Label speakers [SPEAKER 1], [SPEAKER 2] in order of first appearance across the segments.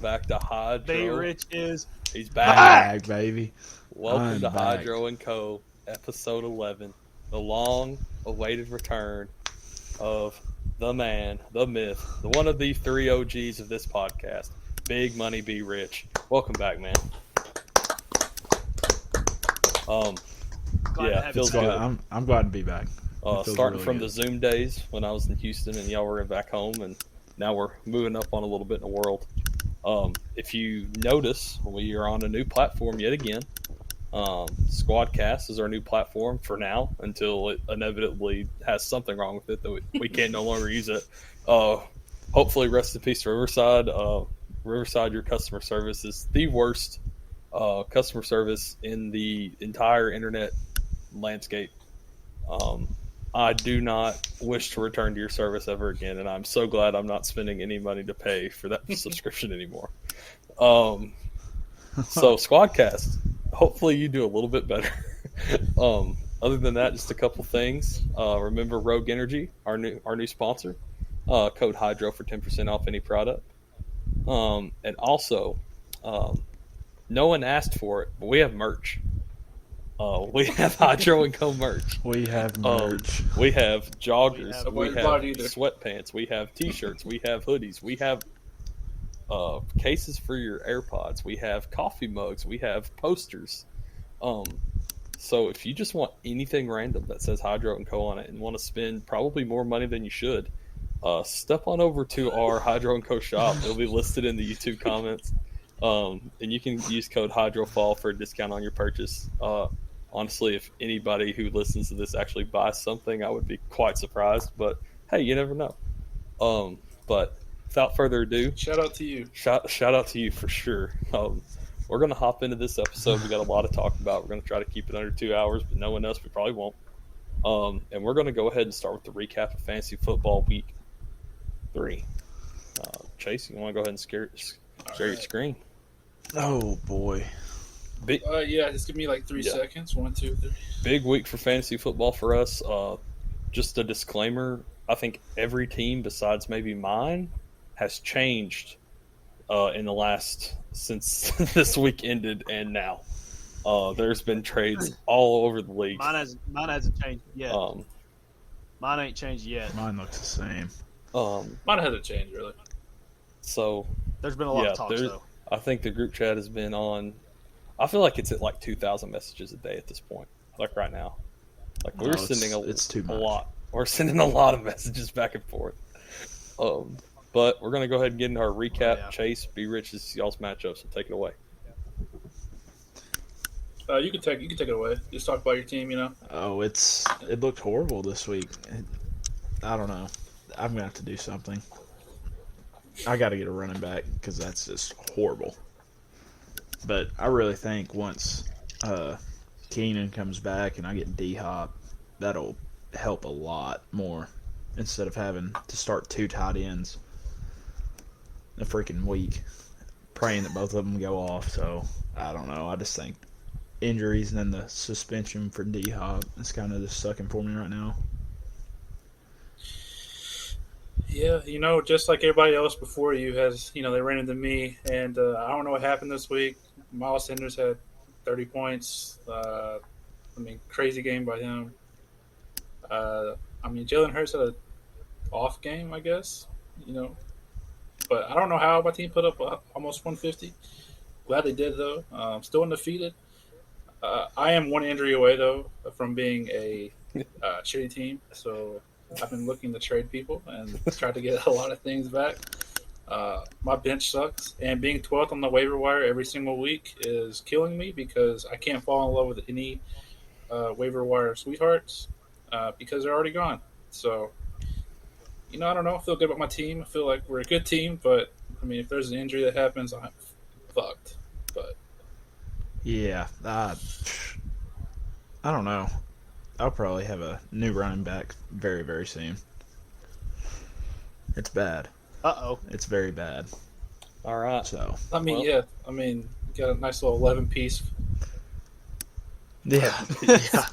[SPEAKER 1] back to Hydro.
[SPEAKER 2] Be Rich is
[SPEAKER 1] He's
[SPEAKER 3] I'm
[SPEAKER 1] back.
[SPEAKER 3] back, baby.
[SPEAKER 1] Welcome
[SPEAKER 3] I'm
[SPEAKER 1] to
[SPEAKER 3] back.
[SPEAKER 1] Hydro and Co. Episode 11, the long-awaited return of the man, the myth, the one of the three OGs of this podcast, Big Money Be Rich. Welcome back, man.
[SPEAKER 2] glad to have you
[SPEAKER 1] feels
[SPEAKER 2] back.
[SPEAKER 1] good.
[SPEAKER 3] I'm glad to be back. It feels
[SPEAKER 1] Starting
[SPEAKER 3] really
[SPEAKER 1] from
[SPEAKER 3] good.
[SPEAKER 1] the Zoom days when I was in Houston and y'all were back home, and now we're moving up on a little bit in the world. If you notice, we are on a new platform yet again. Squadcast is our new platform for now until it inevitably has something wrong with it that we can no longer use it. Hopefully, rest in peace to Riverside. Riverside, your customer service is the worst customer service in the entire internet landscape. I do not wish to return to your service ever again, and I'm so glad I'm not spending any money to pay for that subscription anymore. So Squadcast, hopefully you do a little bit better. Other than that, just a couple things. Remember Rogue Energy, our new sponsor. Code Hydro for 10% off any product. And also, no one asked for it, but we have merch. We have Hydro and Co merch.
[SPEAKER 3] We have merch.
[SPEAKER 1] We have joggers. We
[SPEAKER 4] Nobody's
[SPEAKER 1] have
[SPEAKER 4] bought either.
[SPEAKER 1] sweatpants. We have t-shirts. We have hoodies. We have cases for your AirPods. We have coffee mugs. We have posters. So if you just want anything random that says Hydro and Co on it and want to spend probably more money than you should, step on over to our Hydro and Co shop. It'll be listed in the YouTube comments. And you can use code HydroFall for a discount on your purchase. Honestly, if anybody who listens to this actually buys something, I would be quite surprised. But hey, you never know. But without further ado,
[SPEAKER 4] Shout out to you.
[SPEAKER 1] shout out to you for sure. We're going to hop into this episode. We got a lot to talk about. We're going to try to keep it under 2 hours, but knowing us, we probably won't. And we're going to go ahead and start with the recap of Fantasy Football Week 3. Chase, you want to go ahead and share your screen?
[SPEAKER 3] Oh boy.
[SPEAKER 4] Yeah, just give me like 3 seconds. 1, 2, 3.
[SPEAKER 1] Big week for fantasy football for us. Just a disclaimer, I think every team besides maybe mine has changed in the last, since this week ended and now. There's been trades all over the league.
[SPEAKER 2] Mine hasn't changed yet. Mine ain't changed yet.
[SPEAKER 3] Mine looks the same.
[SPEAKER 4] Mine hasn't changed really.
[SPEAKER 1] So
[SPEAKER 2] There's been a lot of talks though.
[SPEAKER 1] I think the group chat has been on. I feel like it's at like 2,000 messages a day at this point. Like right now, like we're sending
[SPEAKER 3] it's too much.
[SPEAKER 1] a lot. We're sending a lot of messages back and forth. But we're gonna go ahead and get into our recap.
[SPEAKER 2] Yeah.
[SPEAKER 1] Chase, Be Rich is y'all's matchup, so take it away.
[SPEAKER 4] You can take it away. Just talk about your team.
[SPEAKER 3] Oh, it looked horrible this week. I don't know. I'm gonna have to do something. I got to get a running back because that's just horrible. But I really think once Keenan comes back and I get D-Hop, that'll help a lot more instead of having to start 2 tight ends a freaking week, praying that both of them go off. So I don't know. I just think injuries and then the suspension for D-Hop is kind of just sucking for me right now.
[SPEAKER 4] Yeah, just like everybody else before you has, they ran into me, and I don't know what happened this week. Miles Sanders had 30 points. Crazy game by him. Jalen Hurts had an off game, I guess, But I don't know how my team put up almost 150. Glad they did, though. Still undefeated. I am one injury away, though, from being a shitty team, so I've been looking to trade people and try to get a lot of things back. My bench sucks, and being 12th on the waiver wire every single week is killing me because I can't fall in love with any waiver wire sweethearts because they're already gone. So, I don't know. I feel good about my team. I feel like we're a good team, but, if there's an injury that happens, I'm fucked. But
[SPEAKER 3] yeah, I don't know. I'll probably have a new running back very, very soon. It's bad.
[SPEAKER 2] Uh-oh.
[SPEAKER 3] It's very bad.
[SPEAKER 1] All right.
[SPEAKER 3] So
[SPEAKER 4] you got a nice little 11-piece
[SPEAKER 3] Yeah.
[SPEAKER 2] Yeah.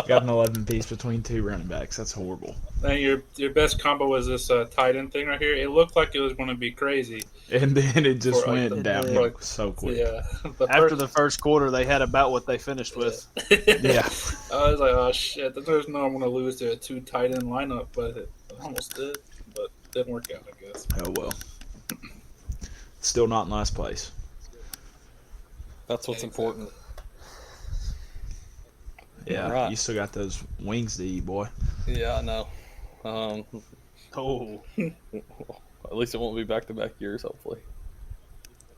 [SPEAKER 3] Got an 11 piece between two running backs. That's horrible.
[SPEAKER 4] And your best combo was this tight end thing right here. It looked like it was going to be crazy.
[SPEAKER 3] And then it just
[SPEAKER 4] For, like,
[SPEAKER 3] went
[SPEAKER 2] It
[SPEAKER 3] downhill
[SPEAKER 2] did.
[SPEAKER 3] so quick.
[SPEAKER 4] Yeah.
[SPEAKER 2] After the first quarter, they had about what they finished with.
[SPEAKER 3] Yeah.
[SPEAKER 4] I was like, oh shit, there's no I'm going to lose to a two tight end lineup, but it almost did, but didn't work out, I guess.
[SPEAKER 3] Oh, well. Still not in last place.
[SPEAKER 1] That's what's important.
[SPEAKER 3] Yeah.
[SPEAKER 1] Right.
[SPEAKER 3] You still got those wings to eat, boy.
[SPEAKER 1] Yeah, I know.
[SPEAKER 2] Oh,
[SPEAKER 1] At least it won't be back-to-back years, hopefully.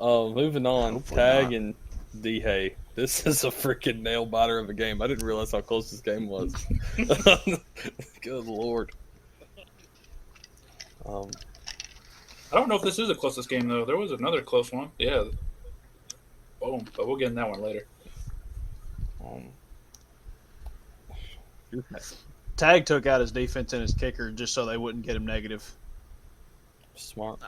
[SPEAKER 1] Moving on,
[SPEAKER 3] Hopefully
[SPEAKER 1] Tag
[SPEAKER 3] not.
[SPEAKER 1] and D. Hay. This is a freaking nail biter of a game. I didn't realize how close this game was. Good lord.
[SPEAKER 4] I don't know if this is the closest game, though. There was another close one. Yeah. Boom. But we'll get in that one later.
[SPEAKER 1] You're
[SPEAKER 2] Tag took out his defense and his kicker just so they wouldn't get him negative
[SPEAKER 1] smart.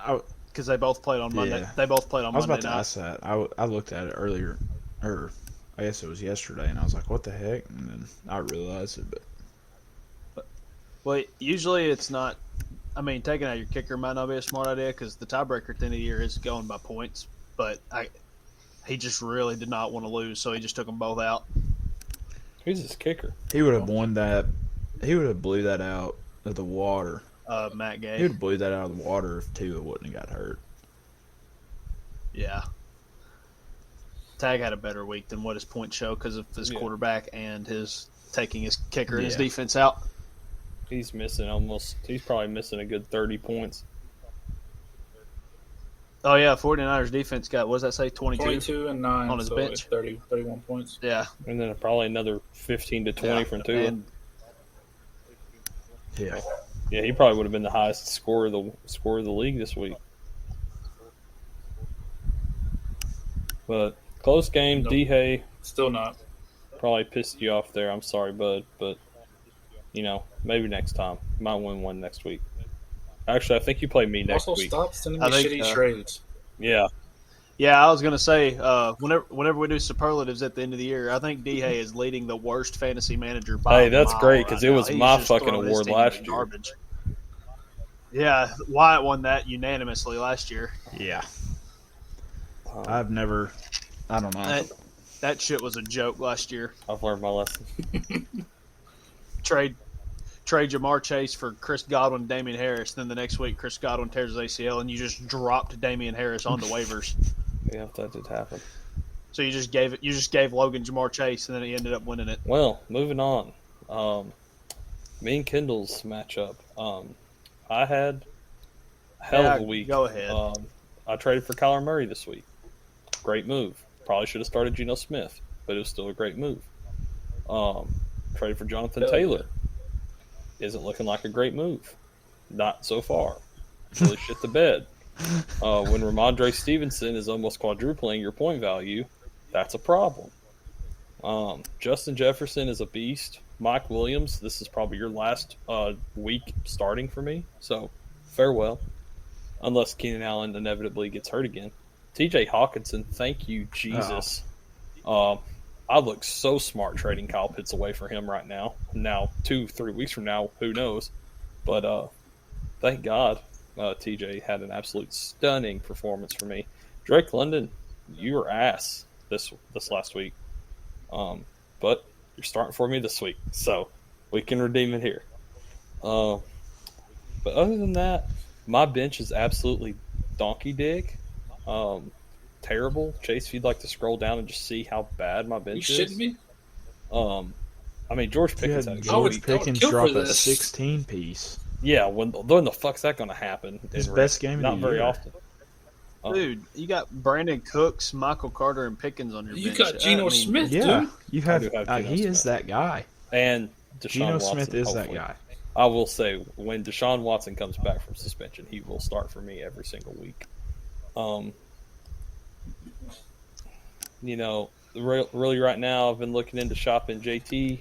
[SPEAKER 2] because they both played on Monday.
[SPEAKER 3] Yeah.
[SPEAKER 2] They both played on
[SPEAKER 3] I was
[SPEAKER 2] Monday
[SPEAKER 3] about to ask that. I looked at it earlier, or I guess it was yesterday, and I was like, what the heck? And then I realized it. But
[SPEAKER 2] Well, usually it's not. I mean, taking out your kicker might not be a smart idea because the tiebreaker at the end of the year is going by points. But he just really did not want to lose, so he just took them both out.
[SPEAKER 1] Who's his kicker?
[SPEAKER 3] he would have won that. He would have blew that out of the water.
[SPEAKER 2] Matt
[SPEAKER 3] He
[SPEAKER 2] Gay.
[SPEAKER 3] would have blew that out of the water if Tua wouldn't have got hurt.
[SPEAKER 2] Yeah. Tag had a better week than what his points show because of his quarterback and his taking his kicker and his
[SPEAKER 3] Yeah.
[SPEAKER 2] defense out.
[SPEAKER 1] He's probably missing a good 30 points.
[SPEAKER 2] Oh, yeah, 49ers defense got, what does that say, 22?
[SPEAKER 4] 22 and 9
[SPEAKER 2] On his
[SPEAKER 4] so
[SPEAKER 2] bench.
[SPEAKER 4] 31 points.
[SPEAKER 2] Yeah.
[SPEAKER 1] And then probably another 15 to 20 from Tua.
[SPEAKER 2] And
[SPEAKER 3] Yeah.
[SPEAKER 1] Yeah, he probably would have been the highest scorer of the league this week. But close game,
[SPEAKER 4] Nope.
[SPEAKER 1] D. Hay
[SPEAKER 4] Still not.
[SPEAKER 1] probably pissed you off there. I'm sorry, bud, but maybe next time. Might win one next week. Actually, I think you play me next
[SPEAKER 4] Also,
[SPEAKER 1] week.
[SPEAKER 4] stop sending me
[SPEAKER 2] I think,
[SPEAKER 4] shitty trades.
[SPEAKER 1] Yeah,
[SPEAKER 2] yeah, I was going to say, whenever we do superlatives at the end of the year, I think D. Hay is leading the worst fantasy manager by
[SPEAKER 1] Hey, that's
[SPEAKER 2] a mile
[SPEAKER 1] great, 'cause
[SPEAKER 2] right
[SPEAKER 1] it was
[SPEAKER 2] now.
[SPEAKER 1] my
[SPEAKER 2] He's just
[SPEAKER 1] fucking
[SPEAKER 2] throwing his
[SPEAKER 1] award
[SPEAKER 2] team
[SPEAKER 1] last
[SPEAKER 2] in
[SPEAKER 1] year.
[SPEAKER 2] garbage. Yeah, Wyatt won that unanimously last year.
[SPEAKER 3] Yeah.
[SPEAKER 1] um,
[SPEAKER 3] I don't know.
[SPEAKER 2] That shit was a joke last year.
[SPEAKER 1] I've learned my lesson.
[SPEAKER 2] Trade Jamar Chase for Chris Godwin, Damian Harris. Then the next week, Chris Godwin tears his ACL, and you just dropped Damian Harris on the waivers.
[SPEAKER 1] Yeah, that did happen.
[SPEAKER 2] So you just gave Logan Jamar Chase, and then he ended up winning it.
[SPEAKER 1] Well, moving on. Me and Kendall's matchup. I had a hell of a week.
[SPEAKER 2] Go ahead.
[SPEAKER 1] I traded for Kyler Murray this week. Great move. Probably should have started Geno Smith, but it was still a great move. Traded for Jonathan Taylor. Isn't looking like a great move. Not so far. Really shit the bed. When Ramondre Stevenson is almost quadrupling your point value, that's a problem. Justin Jefferson is a beast. Mike Williams, this is probably your last week starting for me, so farewell. Unless Keenan Allen inevitably gets hurt again. TJ Hawkinson, thank you, Jesus. I look so smart trading Kyle Pitts away for him right now. Now, 2-3 weeks from now, who knows? But thank God TJ had an absolute stunning performance for me. Drake London, you were ass this last week. But you're starting for me this week, so we can redeem it here. But other than that, my bench is absolutely donkey dig. Terrible. Chase, if you'd like to scroll down and just see how bad my
[SPEAKER 4] You
[SPEAKER 1] bench
[SPEAKER 4] shitting
[SPEAKER 1] is.
[SPEAKER 4] me?
[SPEAKER 1] I mean, George
[SPEAKER 3] You
[SPEAKER 1] Pickens
[SPEAKER 3] had
[SPEAKER 1] had a good
[SPEAKER 3] George
[SPEAKER 1] week.
[SPEAKER 3] Pickens
[SPEAKER 4] kill for
[SPEAKER 3] drop a
[SPEAKER 4] this.
[SPEAKER 3] 16 piece.
[SPEAKER 1] Yeah, when the fuck's that going to happen?
[SPEAKER 3] His
[SPEAKER 1] in
[SPEAKER 3] best game of
[SPEAKER 1] Not
[SPEAKER 3] the
[SPEAKER 1] very
[SPEAKER 3] year.
[SPEAKER 1] often.
[SPEAKER 2] Dude, you got Brandon Cooks, Michael Carter, and Pickens on your
[SPEAKER 4] You
[SPEAKER 2] bench.
[SPEAKER 4] got Geno
[SPEAKER 2] I mean,
[SPEAKER 4] Smith,
[SPEAKER 3] Yeah,
[SPEAKER 4] dude.
[SPEAKER 3] you
[SPEAKER 1] I
[SPEAKER 3] have.
[SPEAKER 1] do have Geno
[SPEAKER 3] He is
[SPEAKER 1] Smith.
[SPEAKER 3] that guy.
[SPEAKER 1] And Deshaun
[SPEAKER 3] Geno
[SPEAKER 1] Watson,
[SPEAKER 3] Smith is
[SPEAKER 1] hopefully.
[SPEAKER 3] that guy.
[SPEAKER 1] I will say, when Deshaun Watson comes back from suspension, he will start for me every single week. Really right now, I've been looking into shopping JT.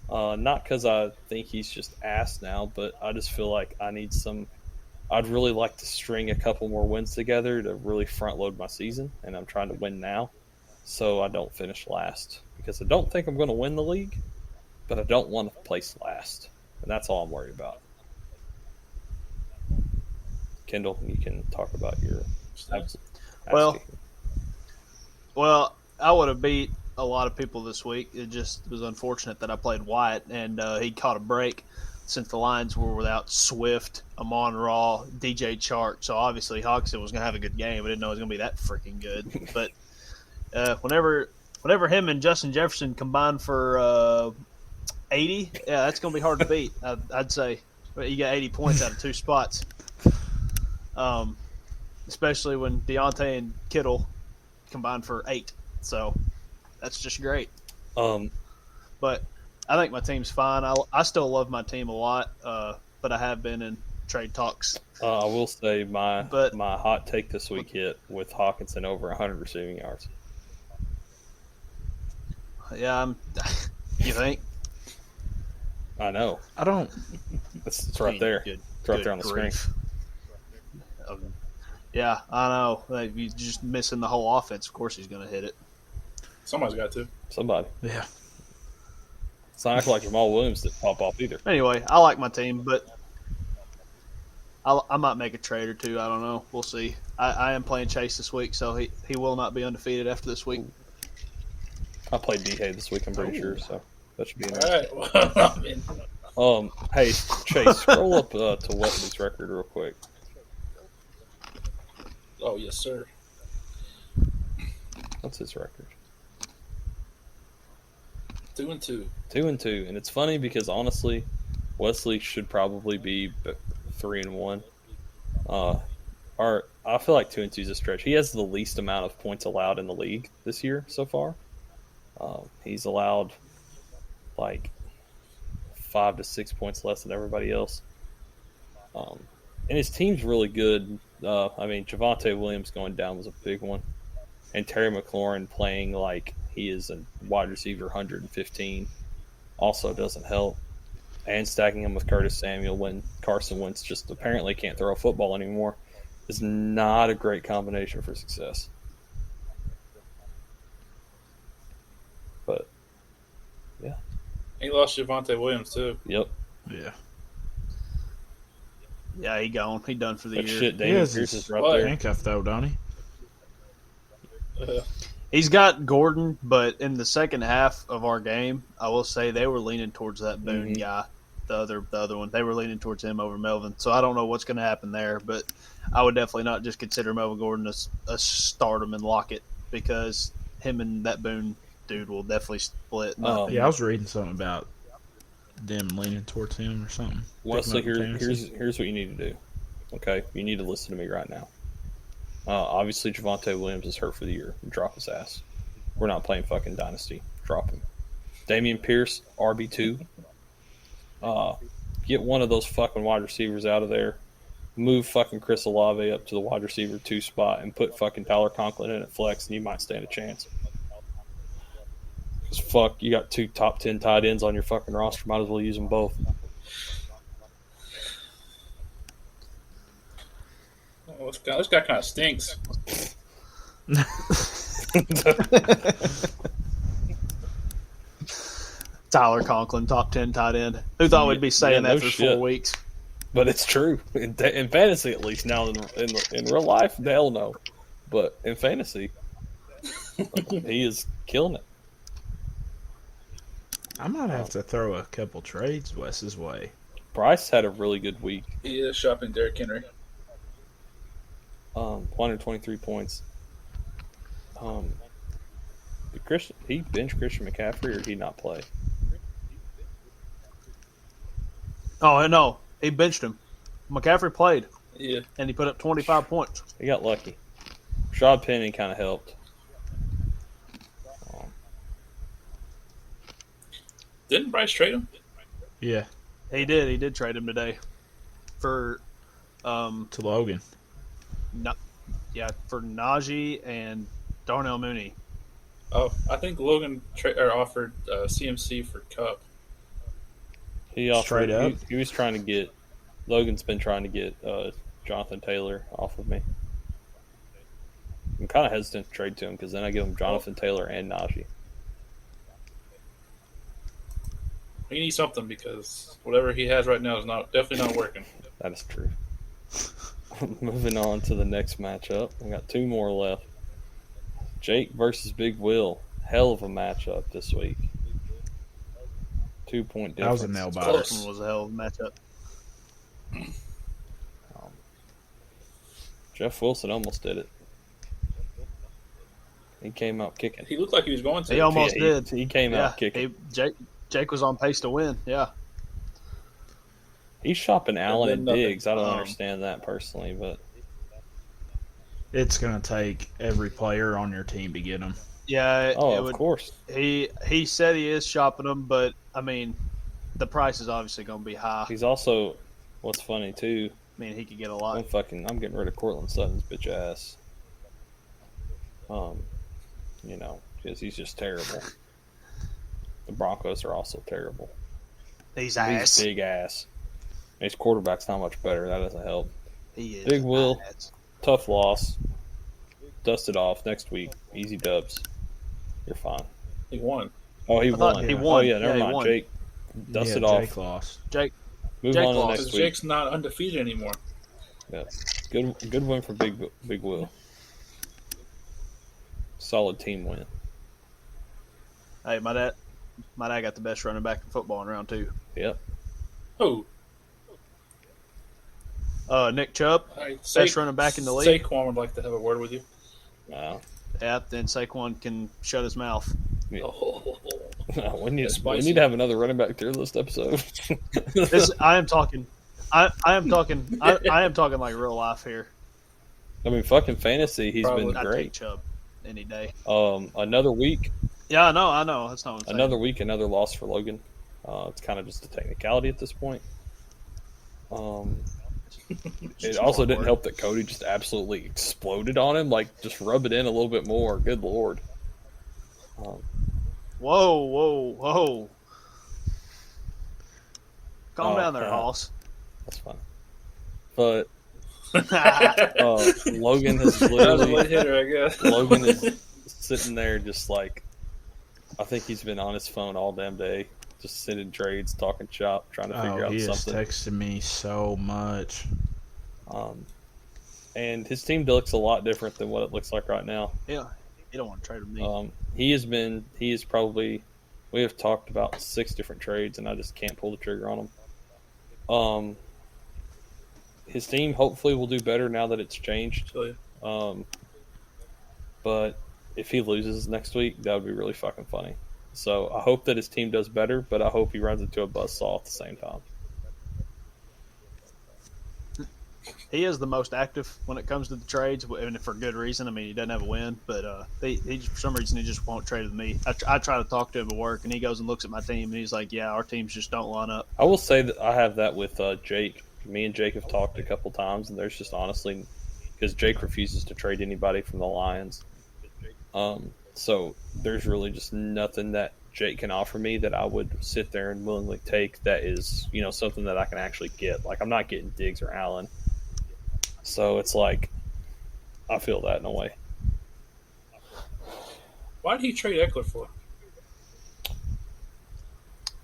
[SPEAKER 1] Not because I think he's just ass now, but I just feel like I need some. I'd really like to string a couple more wins together to really front load my season, and I'm trying to win now. so I don't finish last. Because I don't think I'm going to win the league, but I don't want to place last. And that's all I'm worried about. Kendall, you can talk about your
[SPEAKER 2] Well, I would have beat a lot of people this week. It just was unfortunate that I played Wyatt and he caught a break since the Lions were without Swift, Amon-Ra, DJ Chark. So obviously Hodgson was going to have a good game. I didn't know it was going to be that freaking good. But whenever him and Justin Jefferson combine for 80, yeah, that's going to be hard to beat. I'd say you got 80 points out of two spots. Especially when Deontay and Kittle combined for 8. So that's just great. But I think my team's fine. I still love my team a lot, but I have been in trade talks.
[SPEAKER 1] I will say my hot take this week hit with Hawkinson over 100 receiving yards.
[SPEAKER 2] Yeah, you think?
[SPEAKER 1] I know.
[SPEAKER 3] I don't.
[SPEAKER 1] It's right there. It's right there on the screen.
[SPEAKER 2] Yeah, I know. Like, you're just missing the whole offense. Of course he's going to hit it.
[SPEAKER 4] Somebody's got to.
[SPEAKER 1] Somebody.
[SPEAKER 3] Yeah.
[SPEAKER 1] It's not like Jamal Williams didn't pop off either.
[SPEAKER 2] Anyway, I like my team, but I might make a trade or two. I don't know. We'll see. I am playing Chase this week, so he will not be undefeated after this week.
[SPEAKER 1] I played D-Hay this week, I'm pretty sure, so that should be
[SPEAKER 4] All
[SPEAKER 1] interesting.
[SPEAKER 4] right. Well,
[SPEAKER 1] Hey, Chase, scroll up to Wesley's record real quick.
[SPEAKER 4] oh, yes, sir.
[SPEAKER 1] What's his record?
[SPEAKER 4] 2-2.
[SPEAKER 1] 2-2, and it's funny because honestly, Wesley should probably be 3-1. I feel like 2-2 is a stretch. He has the least amount of points allowed in the league this year so far. He's allowed like 5 to 6 points less than everybody else. And his team's really good. Javonte Williams going down was a big one. And Terry McLaurin playing like he is a wide receiver 115 also doesn't help. And stacking him with Curtis Samuel when Carson Wentz just apparently can't throw a football anymore is not a great combination for success. But, yeah.
[SPEAKER 4] He lost Javonte Williams, too.
[SPEAKER 1] Yep.
[SPEAKER 3] Yeah.
[SPEAKER 2] Yeah, he gone. He done for the year.
[SPEAKER 1] Shit, Damian Pierce is right there.
[SPEAKER 3] Handcuff, though, don't he?
[SPEAKER 2] He's got Gordon, but in the second half of our game, I will say they were leaning towards that Boone guy, the other one. They were leaning towards him over Melvin. So I don't know what's going to happen there, but I would definitely not just consider Melvin Gordon a stardom and lock it because him and that Boone dude will definitely split.
[SPEAKER 3] Yeah, I was reading something about them leaning towards him or something.
[SPEAKER 1] Wesley, here's what you need to do. Okay, you need to listen to me right now. Obviously, Javonte Williams is hurt for the year. Drop his ass. We're not playing fucking Dynasty. Drop him. Damian Pierce, RB2. Get one of those fucking wide receivers out of there. Move fucking Chris Olave up to the wide receiver 2 spot and put fucking Tyler Conklin in at flex, and you might stand a chance. Because fuck, you got 2 top 10 tight ends on your fucking roster. Might as well use them both.
[SPEAKER 4] Oh, this guy kind of stinks.
[SPEAKER 2] Tyler Conklin, top 10 tight end. Who thought we'd be saying that for 4 weeks?
[SPEAKER 1] But it's true. In fantasy, at least. Now, in real life, hell no. But in fantasy, he is killing it.
[SPEAKER 3] I might have to throw a couple trades Wes's way.
[SPEAKER 1] Bryce had a really good week.
[SPEAKER 4] He is shopping Derrick Henry.
[SPEAKER 1] 123 points. He benched Christian McCaffrey, or did he not play?
[SPEAKER 2] Oh, no. He benched him. McCaffrey played.
[SPEAKER 4] Yeah.
[SPEAKER 2] And he put up 25 points.
[SPEAKER 1] He got lucky. Rashad Penny kind of helped.
[SPEAKER 4] Didn't Bryce trade him?
[SPEAKER 3] Yeah.
[SPEAKER 2] He did. He did trade him today for
[SPEAKER 3] to Logan.
[SPEAKER 2] For Najee and Darnell Mooney.
[SPEAKER 4] Oh, I think Logan offered CMC for Cup.
[SPEAKER 1] He offered,
[SPEAKER 3] Straight up?
[SPEAKER 1] He was trying to get – Logan's been trying to get Jonathan Taylor off of me. I'm kind of hesitant to trade to him because then I give him Jonathan Taylor and Najee.
[SPEAKER 4] He needs something because whatever he has right now is definitely not working.
[SPEAKER 1] That is true. Moving on to the next matchup. We got two more left. Jake versus Big Will. Hell of a matchup this week. 2-point
[SPEAKER 3] That was
[SPEAKER 1] difference.
[SPEAKER 3] a nail biter.
[SPEAKER 4] Close.
[SPEAKER 2] This one was a hell of a matchup.
[SPEAKER 1] Jeff Wilson almost did it. He came out kicking.
[SPEAKER 4] He looked like he was going to.
[SPEAKER 2] He almost did.
[SPEAKER 1] He came out kicking.
[SPEAKER 2] Jake was on pace to win. Yeah.
[SPEAKER 1] He's shopping Allen and
[SPEAKER 4] nothing.
[SPEAKER 1] Diggs. I don't understand that personally, but
[SPEAKER 3] It's going to take every player on your team to get him.
[SPEAKER 2] Yeah.
[SPEAKER 1] of course.
[SPEAKER 2] He said he is shopping them, but I mean, the price is obviously going to be high.
[SPEAKER 1] He's also, what's funny too,
[SPEAKER 2] I mean, he could get a lot.
[SPEAKER 1] I'm getting rid of Cortland Sutton's bitch ass. Because he's just terrible. The Broncos are also terrible.
[SPEAKER 2] He's
[SPEAKER 1] He's big ass. His quarterback's not much better. That doesn't help.
[SPEAKER 2] He is.
[SPEAKER 1] Big Will.
[SPEAKER 2] ass.
[SPEAKER 1] Tough loss. Dust it off next week. Easy dubs. You're fine.
[SPEAKER 4] He won.
[SPEAKER 1] Oh, he
[SPEAKER 2] thought
[SPEAKER 1] won.
[SPEAKER 2] he
[SPEAKER 1] Oh,
[SPEAKER 2] won.
[SPEAKER 1] yeah, never
[SPEAKER 2] Yeah, he
[SPEAKER 1] mind.
[SPEAKER 2] won.
[SPEAKER 1] Jake, dust it
[SPEAKER 3] Jake
[SPEAKER 1] off.
[SPEAKER 3] lost.
[SPEAKER 2] Jake
[SPEAKER 1] Move
[SPEAKER 2] Jake
[SPEAKER 1] on to
[SPEAKER 2] lost.
[SPEAKER 1] next
[SPEAKER 4] Because
[SPEAKER 1] week.
[SPEAKER 4] Jake's not undefeated anymore.
[SPEAKER 1] Yeah. Good win for Big Will. Solid team win.
[SPEAKER 2] Hey, my dad got the best running back in football in round 2.
[SPEAKER 1] Yep.
[SPEAKER 4] Oh,
[SPEAKER 2] Nick Chubb, best running back in the league.
[SPEAKER 4] Saquon would like to have a word with you.
[SPEAKER 1] Wow.
[SPEAKER 2] Yeah, then Saquon can shut his mouth.
[SPEAKER 4] Oh,
[SPEAKER 1] we need
[SPEAKER 4] Spicy.
[SPEAKER 1] to have another running back tier list episode.
[SPEAKER 2] I am talking like real life here.
[SPEAKER 1] I mean, fucking fantasy, he's
[SPEAKER 4] Probably.
[SPEAKER 1] been
[SPEAKER 2] I'd take
[SPEAKER 1] great.
[SPEAKER 2] Chubb any day.
[SPEAKER 1] Another week,
[SPEAKER 2] Yeah, I know. That's not what I'm saying.
[SPEAKER 1] another loss for Logan. It's kind of just a technicality at this point. It also didn't help that Cody just absolutely exploded on him. Like, just rub it in a little bit more. Good lord.
[SPEAKER 2] Whoa. Calm down there,
[SPEAKER 1] yeah.
[SPEAKER 2] Hoss.
[SPEAKER 1] That's fine. But
[SPEAKER 2] Yeah,
[SPEAKER 1] Logan has
[SPEAKER 4] that was a
[SPEAKER 1] literally
[SPEAKER 4] late hitter, I guess.
[SPEAKER 1] Logan is sitting there just like, I think he's been on his phone all damn day, just sending trades, talking shop, trying to figure out
[SPEAKER 3] He has
[SPEAKER 1] something.
[SPEAKER 3] texted me so much.
[SPEAKER 1] And his team looks a lot different than what it looks like right now.
[SPEAKER 2] you don't want to trade with me.
[SPEAKER 1] He is probably, we have talked about 6 different trades, and I just can't pull the trigger on them. His team hopefully will do better now that it's changed.
[SPEAKER 4] Feel you.
[SPEAKER 1] But if he loses next week, that would be really fucking funny. So I hope that his team does better, but I hope he runs into a buzzsaw at the same time.
[SPEAKER 2] He is the most active when it comes to the trades, and for good reason. I mean, he doesn't have a win, but he for some reason he just won't trade with me. I try to talk to him at work, and he goes and looks at my team, and he's like, "Yeah, our teams just don't line up."
[SPEAKER 1] I will say that I have that with Jake. Me and Jake have talked a couple times, and there's just honestly, because Jake refuses to trade anybody from the Lions. So there's really just nothing that Jake can offer me that I would sit there and willingly take that is, something that I can actually get. Like, I'm not getting Diggs or Allen. So it's like, I feel that in a way.
[SPEAKER 4] Why did he trade Eckler for?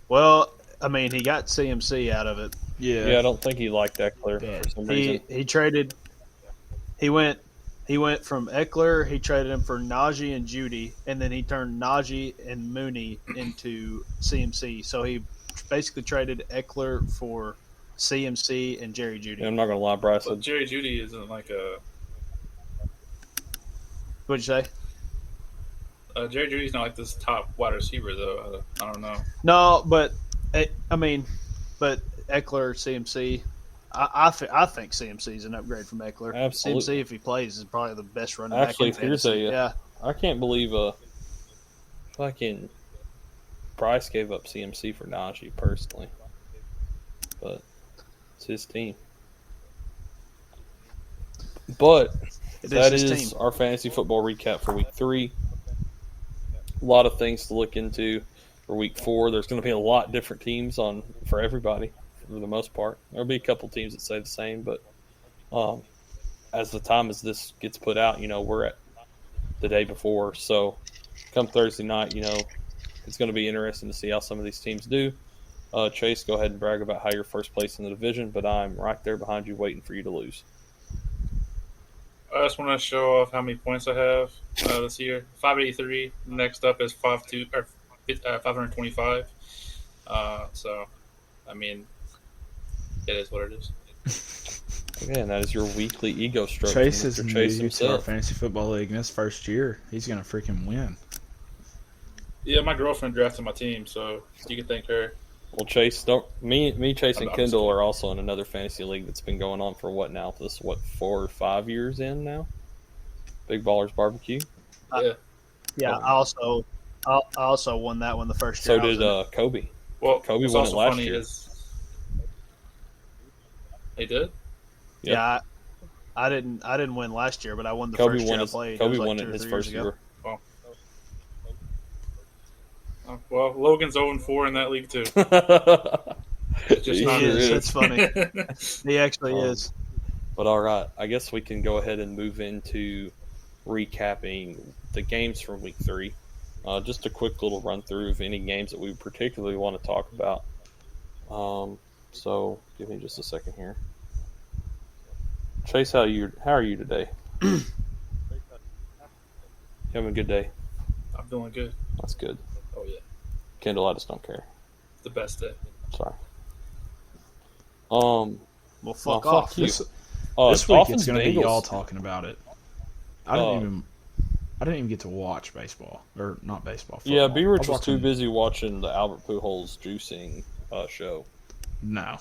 [SPEAKER 2] Well, I mean, he got CMC out of it.
[SPEAKER 1] Yeah, I don't think he liked Eckler for some reason.
[SPEAKER 2] He traded. He went from Eckler. He traded him for Najee and Judy, and then he turned Najee and Mooney into CMC. So he basically traded Eckler for CMC and Jerry Judy.
[SPEAKER 1] And I'm not going to lie, Bryce.
[SPEAKER 4] But Jerry Judy isn't like a.
[SPEAKER 2] What'd you say?
[SPEAKER 4] Jerry Judy's not like this top wide receiver, though. I don't know.
[SPEAKER 2] No, but but Eckler, CMC. I think CMC is an upgrade from Eckler.
[SPEAKER 1] Absolutely.
[SPEAKER 2] CMC, if he plays, is probably the best running
[SPEAKER 1] Actually,
[SPEAKER 2] back in
[SPEAKER 1] here's
[SPEAKER 2] fantasy.
[SPEAKER 1] a
[SPEAKER 2] Yeah.
[SPEAKER 1] I can't believe fucking Bryce gave up CMC for Najee personally, but it's his team. But that
[SPEAKER 2] his
[SPEAKER 1] is
[SPEAKER 2] team.
[SPEAKER 1] our fantasy football recap for week 3. A lot of things to look into for week 4. There's going to be a lot different teams for everybody for the most part. There'll be a couple teams that say the same, but as the time as this gets put out, we're at the day before. So come Thursday night, it's going to be interesting to see how some of these teams do. Chase, go ahead and brag about how you're first place in the division, but I'm right there behind you waiting for you to lose.
[SPEAKER 4] I just want to show off how many points I have this year. 583. Next up is 525. So, I mean, it is what it is.
[SPEAKER 1] Again, that is your weekly ego stroke.
[SPEAKER 3] Chase
[SPEAKER 1] from
[SPEAKER 3] is
[SPEAKER 1] Mr.
[SPEAKER 3] new
[SPEAKER 1] Chase
[SPEAKER 3] to our
[SPEAKER 1] himself.
[SPEAKER 3] fantasy football league in his first year. He's gonna freaking win.
[SPEAKER 4] Yeah, my girlfriend drafted my team, so you can thank her.
[SPEAKER 1] Well, Chase, me, Chase, and
[SPEAKER 4] I'm just
[SPEAKER 1] Kendall
[SPEAKER 4] kidding.
[SPEAKER 1] are also in another fantasy league that's been going on for what now? 4 or 5 years in now. Big Ballers Barbecue.
[SPEAKER 4] Yeah.
[SPEAKER 2] Yeah, I also won that one the first year.
[SPEAKER 1] So did Kobe.
[SPEAKER 4] Well,
[SPEAKER 1] Kobe
[SPEAKER 4] what's
[SPEAKER 1] won it
[SPEAKER 4] also
[SPEAKER 1] last
[SPEAKER 4] funny
[SPEAKER 1] year.
[SPEAKER 4] is he did.
[SPEAKER 1] Yep.
[SPEAKER 2] Yeah, I didn't win last year, but I won the
[SPEAKER 1] Kobe
[SPEAKER 2] first
[SPEAKER 1] won
[SPEAKER 2] year
[SPEAKER 1] his,
[SPEAKER 2] I played.
[SPEAKER 1] Kobe
[SPEAKER 2] it was like
[SPEAKER 1] won
[SPEAKER 2] 2
[SPEAKER 1] it
[SPEAKER 2] or
[SPEAKER 1] his
[SPEAKER 2] 3
[SPEAKER 1] first
[SPEAKER 2] years ago.
[SPEAKER 1] year.
[SPEAKER 4] Well, Logan's 0-4 in that league too. It's just
[SPEAKER 1] He
[SPEAKER 4] not
[SPEAKER 1] sure
[SPEAKER 2] is.
[SPEAKER 1] is.
[SPEAKER 2] It's funny. He actually is.
[SPEAKER 1] But all right, I guess we can go ahead and move into recapping the games from week 3. Just a quick little run through of any games that we particularly want to talk about. So give me just a second here. Chase, how are you today? You having a good day?
[SPEAKER 4] I'm feeling good.
[SPEAKER 1] That's good.
[SPEAKER 4] Oh yeah,
[SPEAKER 1] Kendall, I just don't care.
[SPEAKER 4] it's the best day.
[SPEAKER 1] Sorry.
[SPEAKER 2] Well, fuck off.
[SPEAKER 1] you.
[SPEAKER 3] This week
[SPEAKER 1] Dolphins,
[SPEAKER 3] it's gonna be
[SPEAKER 1] Bengals.
[SPEAKER 3] y'all talking about it. I didn't even get to watch baseball or not baseball. Football.
[SPEAKER 1] Yeah, B Rich was
[SPEAKER 3] watching-
[SPEAKER 1] too busy watching the Albert Pujols juicing show.
[SPEAKER 3] No,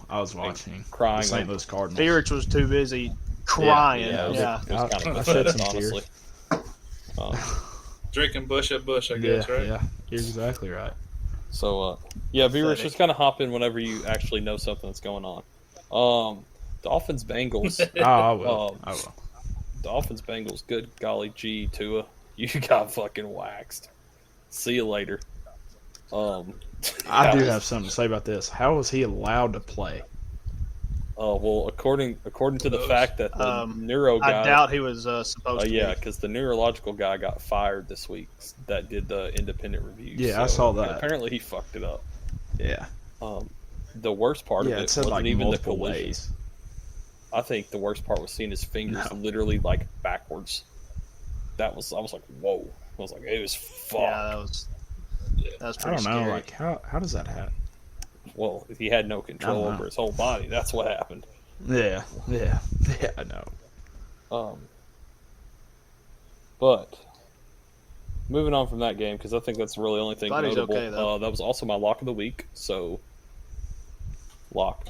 [SPEAKER 3] I was watching
[SPEAKER 1] crying
[SPEAKER 3] the St.
[SPEAKER 1] over-
[SPEAKER 3] Louis Cardinals.
[SPEAKER 2] Felix was too busy crying.
[SPEAKER 1] Yeah, it was,
[SPEAKER 2] Yeah.
[SPEAKER 1] it was kind
[SPEAKER 3] I
[SPEAKER 1] of
[SPEAKER 3] shed
[SPEAKER 1] pathetic,
[SPEAKER 3] some tears.
[SPEAKER 1] honestly.
[SPEAKER 4] Drinking Bush at Bush, I guess, right?
[SPEAKER 3] Yeah, you're exactly right.
[SPEAKER 1] So, B Rich,
[SPEAKER 2] Pathetic.
[SPEAKER 1] just kind of hop in whenever you actually know something that's going on. Dolphins, Bengals.
[SPEAKER 3] Oh, I will. I will.
[SPEAKER 1] Dolphins, Bengals. Good golly gee, Tua. You got fucking waxed. See you later.
[SPEAKER 3] I do have something to say about this. How was he allowed to play?
[SPEAKER 1] Well, according to the fact that the neuro guy,
[SPEAKER 2] I doubt he was supposed to.
[SPEAKER 1] yeah,
[SPEAKER 2] be.
[SPEAKER 1] because the neurological guy got fired this week that did the independent review.
[SPEAKER 3] Yeah, I saw that.
[SPEAKER 1] Apparently, he fucked it up.
[SPEAKER 3] Yeah.
[SPEAKER 1] The worst part of
[SPEAKER 3] Yeah,
[SPEAKER 1] it
[SPEAKER 3] it said
[SPEAKER 1] wasn't
[SPEAKER 3] like
[SPEAKER 1] even the
[SPEAKER 3] multiple
[SPEAKER 1] collision.
[SPEAKER 3] ways.
[SPEAKER 1] I think the worst part was seeing his fingers
[SPEAKER 3] No.
[SPEAKER 1] literally like backwards. I was like, whoa. I was like, it was fucked.
[SPEAKER 2] Yeah, that was
[SPEAKER 3] I
[SPEAKER 2] pretty
[SPEAKER 3] don't know.
[SPEAKER 2] scary.
[SPEAKER 3] Like how does that happen?
[SPEAKER 1] Well, he had no control
[SPEAKER 3] I don't know.
[SPEAKER 1] over his whole body. That's what happened.
[SPEAKER 3] Yeah. I know.
[SPEAKER 1] But moving on from that game, because I think that's really the only thing
[SPEAKER 2] Glad he's
[SPEAKER 1] notable.
[SPEAKER 2] okay, though.
[SPEAKER 1] That was also my lock of the week. So, lock,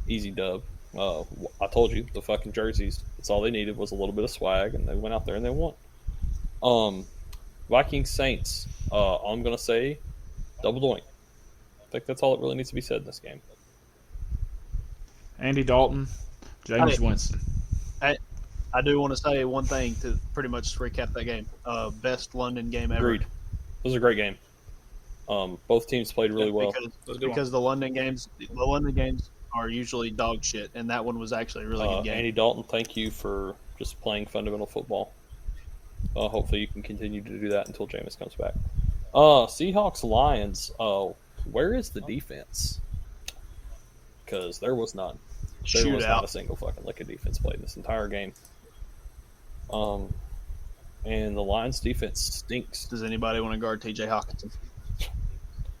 [SPEAKER 1] easy dub. I told you the fucking jerseys. That's all they needed was a little bit of swag, and they went out there and they won. Vikings Saints. I'm gonna say double doink. I think that's all that really needs to be said in this game.
[SPEAKER 3] Andy Dalton, James
[SPEAKER 2] Hey.
[SPEAKER 3] Winston.
[SPEAKER 2] I do want to say one thing to pretty much recap that game. Best London game ever.
[SPEAKER 1] Agreed. It was a great game. Both teams played really well.
[SPEAKER 2] Because the London games are usually dog shit, and that one was actually a really good game.
[SPEAKER 1] Andy Dalton, thank you for just playing fundamental football. Hopefully you can continue to do that until Jameis comes back. Seahawks Lions. Where is the defense? Because there was none. There was not a single fucking lick of defense played in this entire game. And the Lions defense stinks.
[SPEAKER 2] Does anybody want to guard T.J. Hawkinson?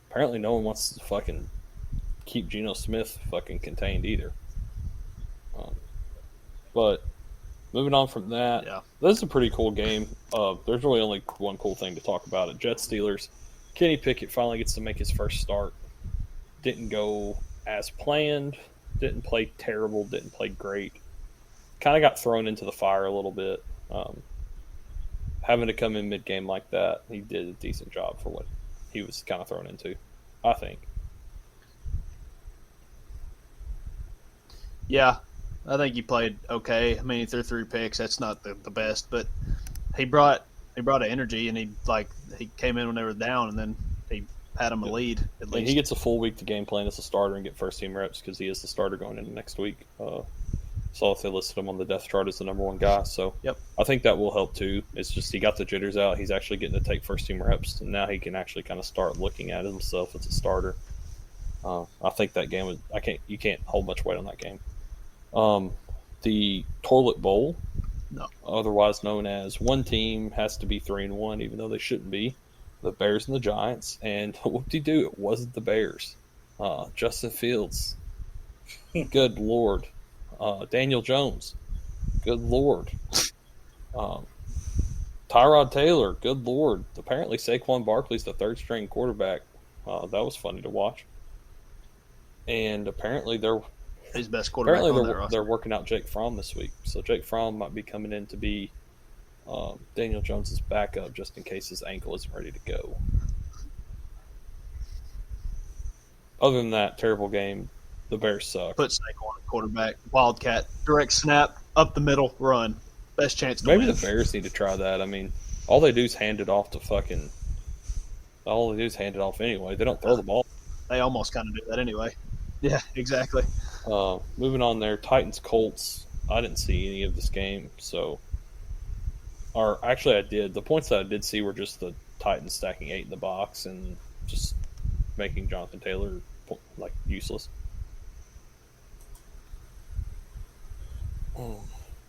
[SPEAKER 1] Apparently no one wants to fucking keep Geno Smith fucking contained either. But moving on from that,
[SPEAKER 2] Yeah.
[SPEAKER 1] this is a pretty cool game. There's really only one cool thing to talk about it. Jets Steelers. Kenny Pickett finally gets to make his first start. Didn't go as planned. Didn't play terrible. Didn't play great. Kind of got thrown into the fire a little bit. Having to come in mid-game like that, he did a decent job for what he was kind of thrown into, I think.
[SPEAKER 2] Yeah, I think he played okay. I mean, he threw 3 picks. That's not the best, but he brought an energy, and he came in when they were down, and then he had him a lead at
[SPEAKER 1] And
[SPEAKER 2] least.
[SPEAKER 1] he gets a full week to game plan as a starter and get first-team reps because he is the starter going into next week. Saw if they listed him on the depth chart as the number one guy. So
[SPEAKER 2] Yep.
[SPEAKER 1] I think that will help too. It's just he got the jitters out. He's actually getting to take first team reps, and now he can actually kind of start looking at himself as a starter. I think that game was. You can't hold much weight on that game. The Toilet Bowl,
[SPEAKER 2] No.
[SPEAKER 1] otherwise known as one team has to be 3-1, even though they shouldn't be. The Bears and the Giants, and whoop-de-doo, it wasn't the Bears. Justin Fields, good lord. Daniel Jones, good lord. Tyrod Taylor, good lord. Apparently Saquon Barkley's the third string quarterback. That was funny to watch. And apparently
[SPEAKER 2] He's best quarterback on that roster.
[SPEAKER 1] they're working out Jake Fromm this week. So Jake Fromm might be coming in to be Daniel Jones' backup just in case his ankle isn't ready to go. Other than that, terrible game. The Bears suck.
[SPEAKER 2] Put Saquon at quarterback, Wildcat, direct snap, up the middle, run. Best chance to
[SPEAKER 1] Maybe
[SPEAKER 2] win.
[SPEAKER 1] the Bears need to try that. I mean, all they do is hand it off anyway. They don't throw the ball.
[SPEAKER 2] They almost kind of do that anyway. Yeah, exactly.
[SPEAKER 1] Moving on there, Titans Colts. I didn't see any of this game, or actually I did. The points that I did see were just the Titans stacking 8 in the box and just making Jonathan Taylor useless.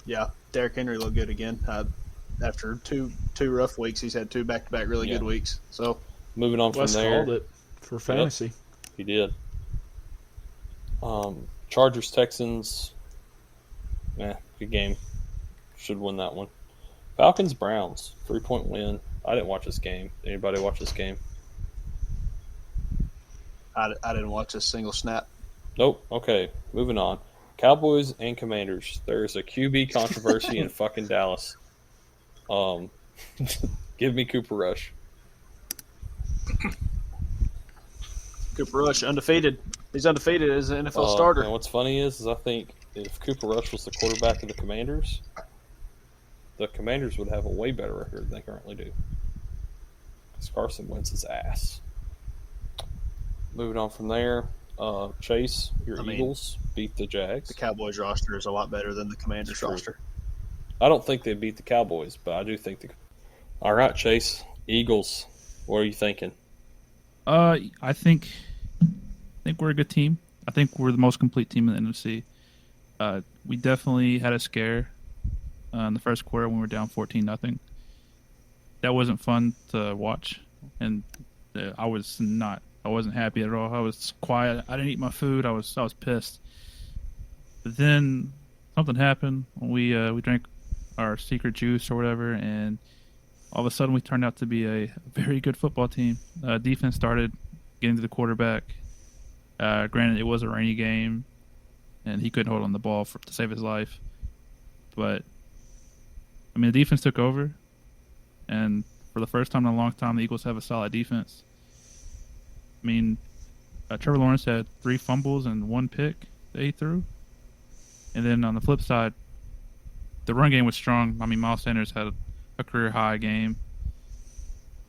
[SPEAKER 2] Yeah, Derrick Henry looked good again. After two rough weeks, he's had 2 back-to-back really good weeks. So
[SPEAKER 1] moving on from
[SPEAKER 3] Wes
[SPEAKER 1] there,
[SPEAKER 3] called it for fantasy.
[SPEAKER 1] Yep, he did. Chargers Texans. Good game. Should win that one. Falcons Browns 3-point win. I didn't watch this game. Anybody watch this game?
[SPEAKER 2] I didn't watch a single snap.
[SPEAKER 1] Nope. Okay, moving on. Cowboys and Commanders. There's a QB controversy in fucking Dallas. Give me Cooper Rush.
[SPEAKER 2] Cooper Rush, undefeated. He's undefeated as an NFL starter.
[SPEAKER 1] And what's funny is I think if Cooper Rush was the quarterback of the Commanders would have a way better record than they currently do. Because Carson Wentz's ass. Moving on from there, Chase, Eagles beat the Jags.
[SPEAKER 2] The Cowboys roster is a lot better than the Commanders roster.
[SPEAKER 1] I don't think they beat the Cowboys, but I do think All right, Chase, Eagles. What are you thinking?
[SPEAKER 5] I think we're a good team. I think we're the most complete team in the NFC. We definitely had a scare in the first quarter when we were down 14-0. That wasn't fun to watch, and I wasn't happy at all. I was quiet. I didn't eat my food. I was pissed. But then something happened. We drank our secret juice or whatever, and all of a sudden we turned out to be a very good football team. Defense started getting to the quarterback. Granted, it was a rainy game, and he couldn't hold on the ball to save his life. But, I mean, the defense took over, and for the first time in a long time, the Eagles have a solid defense. I mean, Trevor Lawrence had 3 fumbles and 1 pick that he threw. And then on the flip side, the run game was strong. I mean, Miles Sanders had a career-high game.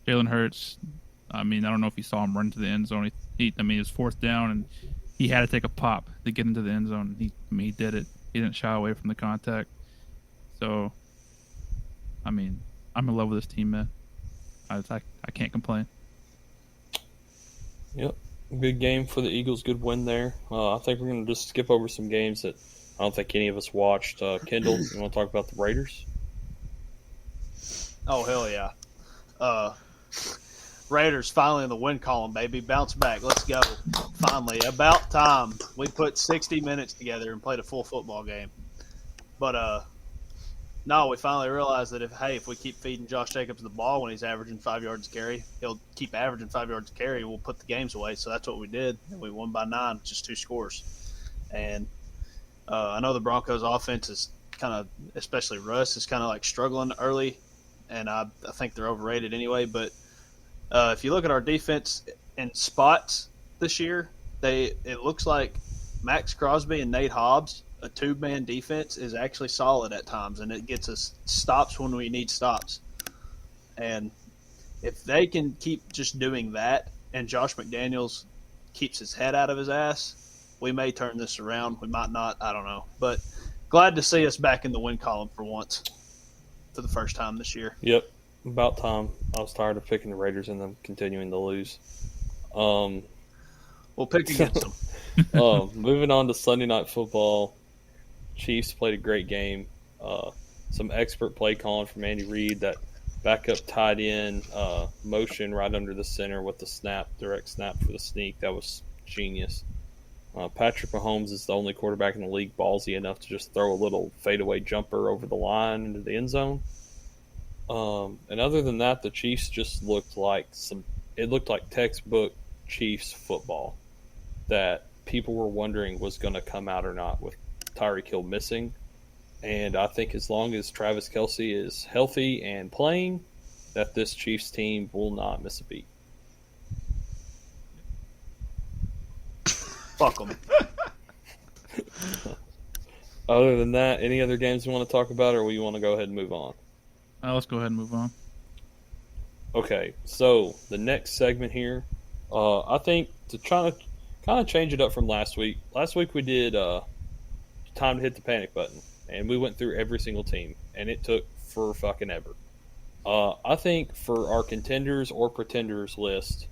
[SPEAKER 5] Jalen Hurts, I mean, I don't know if you saw him run to the end zone. It was 4th down, and he had to take a pop to get into the end zone. He did it. He didn't shy away from the contact. So, I mean, I'm in love with this team, man. I can't complain.
[SPEAKER 1] Yep. Good game for the Eagles. Good win there. I think we're going to just skip over some games that I don't think any of us watched. Kendall, you want to talk about the Raiders?
[SPEAKER 2] Oh, hell yeah. Raiders finally in the win column, baby. Bounce back. Let's go. Finally. About time. We put 60 minutes together and played a full football game. But, no, we finally realized that if we keep feeding Josh Jacobs the ball when he's averaging 5 yards a carry, he'll keep averaging 5 yards a carry. We'll put the games away. So that's what we did. And we won by 9, just 2 scores. And I know the Broncos offense is kind of, especially Russ, is kind of like struggling early. And I think they're overrated anyway. But if you look at our defense in spots this year, it looks like Max Crosby and Nate Hobbs, a 2-man defense, is actually solid at times, and it gets us stops when we need stops. And if they can keep just doing that, and Josh McDaniels keeps his head out of his ass, we may turn this around. We might not. I don't know. But Glad to see us back in the win column for once, for the first time this year.
[SPEAKER 1] Yep, about time. I was tired of picking the Raiders and them continuing to lose.
[SPEAKER 2] We'll pick against them.
[SPEAKER 1] Moving on to Sunday Night Football. Chiefs played a great game. Some expert play calling from Andy Reid. That backup tight end motion right under the center with the direct snap for the sneak. That was genius. Patrick Mahomes is the only quarterback in the league ballsy enough to just throw a little fadeaway jumper over the line into the end zone. And other than that, the Chiefs just looked like textbook Chiefs football that people were wondering was going to come out or not with Tyreek Hill missing. And I think as long as Travis Kelce is healthy and playing, that this Chiefs team will not miss a beat.
[SPEAKER 2] Fuck them.
[SPEAKER 1] Other than that, any other games you want to talk about, or we want to go ahead and move on?
[SPEAKER 5] Let's go ahead and move on.
[SPEAKER 1] Okay, so the next segment here, I think to try to kind of change it up from last week. Last week we did time to hit the panic button, and we went through every single team, and it took for fucking ever. I think for our contenders or pretenders list,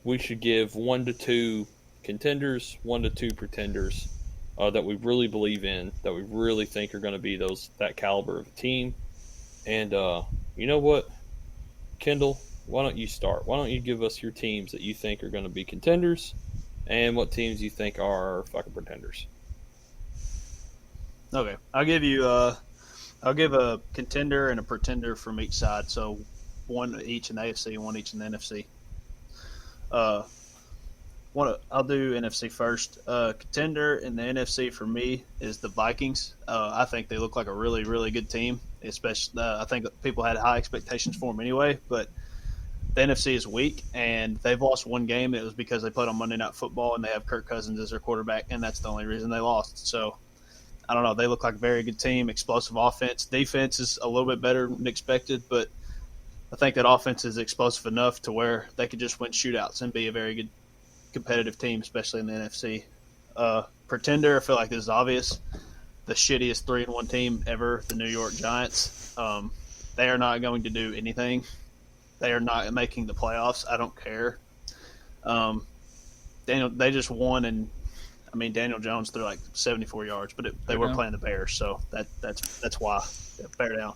[SPEAKER 1] we should give 1 to 2 contenders, 1 to 2 pretenders that we really believe in, that we really think are going to be that caliber of a team. And you know what, Kendall, why don't you start? Why don't you give us your teams that you think are going to be contenders, and what teams you think are fucking pretenders?
[SPEAKER 2] Okay, I'll give a contender and a pretender from each side. So one each in the AFC and one each in the NFC. I'll do NFC first. Contender in the NFC for me is the Vikings. I think they look like a really, really good team. Especially, I think people had high expectations for them anyway. But the NFC is weak, and they've lost one game. It was because they played on Monday Night Football, and they have Kirk Cousins as their quarterback, and that's the only reason they lost. So I don't know. They look like a very good team, explosive offense. Defense is a little bit better than expected, but I think that offense is explosive enough to where they could just win shootouts and be a very good competitive team, especially in the NFC. Pretender, I feel like this is obvious. The shittiest 3-1 team ever, the New York Giants. They are not going to do anything. They are not making the playoffs. I don't care. They just won, and I mean Daniel Jones threw like 74 yards, but they were playing the Bears, so that's why. Yeah, bear down.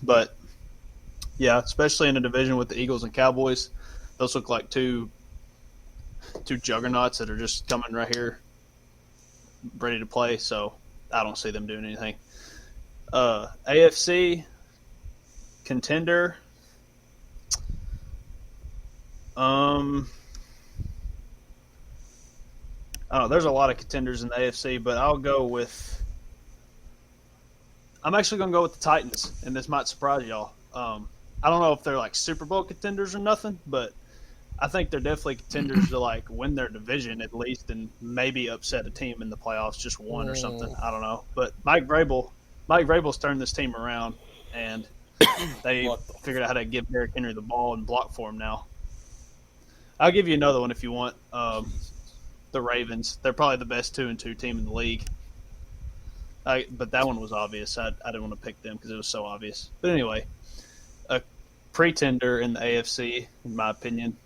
[SPEAKER 2] But yeah, especially in a division with the Eagles and Cowboys, those look like two juggernauts that are just coming right here, ready to play. So I don't see them doing anything. AFC contender. There's a lot of contenders in the AFC, but I'm actually going to go with the Titans, and this might surprise y'all. I don't know if they're like Super Bowl contenders or nothing, but I think they're definitely contenders to like win their division at least, and maybe upset a team in the playoffs, just one or something. I don't know. But Mike Vrabel's turned this team around, and they figured out how to give Derrick Henry the ball and block for him now. I'll give you another one if you want. The Ravens. They're probably the best 2-2 team in the league. But that one was obvious. I didn't want to pick them because it was so obvious. But anyway, a pretender in the AFC, in my opinion,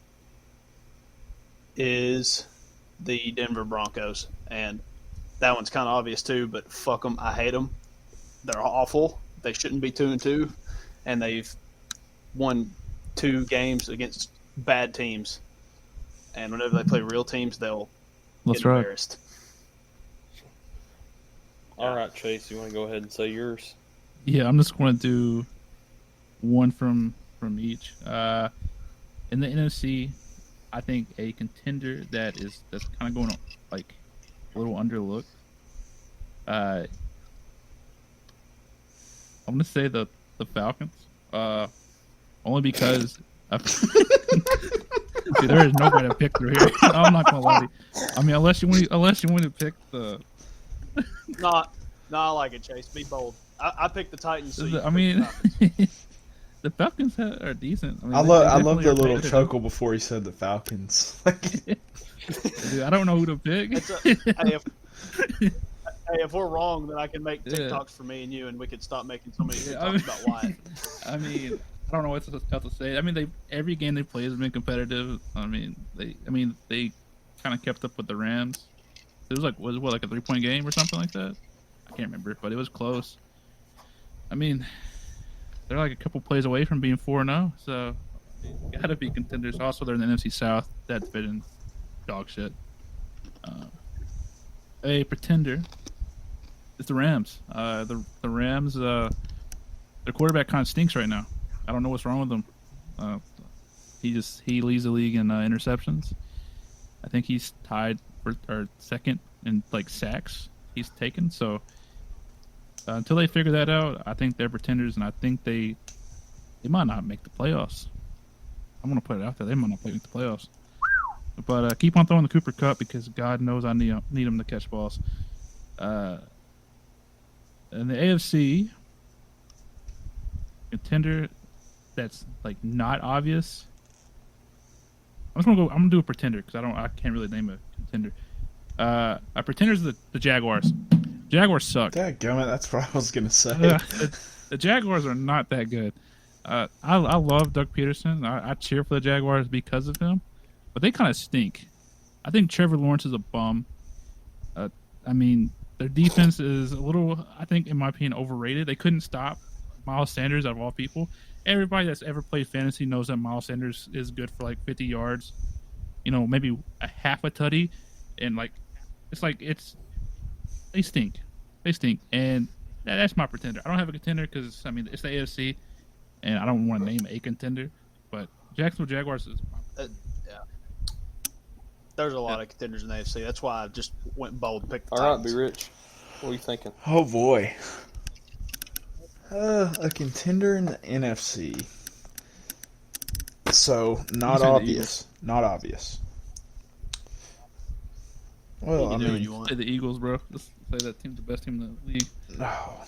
[SPEAKER 2] is the Denver Broncos. And that one's kind of obvious too, but fuck them. I hate them. They're awful. They shouldn't be 2-2. And they've won 2 games against bad teams. And whenever they play real teams, they'll get embarrassed.
[SPEAKER 1] All right, Chase, you want to go ahead and say yours?
[SPEAKER 5] Yeah, I'm just going to do one from each. In the NFC, I think a contender that's kind of going like a little underlooked. I'm going to say the Falcons, only because dude, there is no way to pick through here. I'm not gonna lie to you. I mean, unless you want to pick the.
[SPEAKER 2] I like it, Chase. Be bold. I picked the Titans. So
[SPEAKER 5] the Falcons are decent.
[SPEAKER 3] I love the little chuckle before he said the Falcons.
[SPEAKER 5] Dude, I don't know who to pick.
[SPEAKER 2] Hey, if we're wrong, then I can make
[SPEAKER 5] Yeah.
[SPEAKER 2] TikToks for me and you, and we could stop making so many
[SPEAKER 5] Yeah,
[SPEAKER 2] TikToks about Wyatt.
[SPEAKER 5] I mean, I don't know what else to say. I mean, every game they play has been competitive. I mean, they kind of kept up with the Rams. It was like a 3-point game or something like that. I can't remember, but it was close. I mean, they're like a couple plays away from being 4-0, so gotta be contenders. Also, they're in the NFC South. That division, dog shit. A pretender is the Rams. The Rams. Their quarterback kind of stinks right now. I don't know what's wrong with him. Uh, he leads the league in interceptions. I think he's tied for or second in like sacks he's taken. So until they figure that out, I think they're pretenders, and I think they might not make the playoffs. I'm gonna put it out there. They might not make the playoffs. But keep on throwing the Cooper Cup because God knows I need him to catch balls. In the AFC, contender that's like not obvious. I'm gonna do a pretender because I can't really name a contender. A pretender is the Jaguars. Jaguars suck.
[SPEAKER 3] Dadgummit, that's what I was gonna say.
[SPEAKER 5] The Jaguars are not that good. I love Doug Peterson. I cheer for the Jaguars because of him, but they kind of stink. I think Trevor Lawrence is a bum. I mean, their defense is a little, I think, in my opinion, overrated. They couldn't stop Miles Sanders out of all people. Everybody that's ever played fantasy knows that Miles Sanders is good for like 50 yards, maybe a half a tutty, and they stink, and that's my pretender. I don't have a contender because it's the AFC, and I don't want to name a contender, but Jacksonville Jaguars is.
[SPEAKER 2] Yeah. There's a lot of contenders in the AFC. That's why I just went bold and picked the
[SPEAKER 1] All right,
[SPEAKER 2] Titans.
[SPEAKER 1] Be Rich. What are you thinking?
[SPEAKER 3] Oh boy. A contender in the NFC. So not obvious. Not obvious. Well,
[SPEAKER 2] You can do what you want.
[SPEAKER 5] Say the Eagles, bro. Let's say that team's the best team in the league.
[SPEAKER 3] no.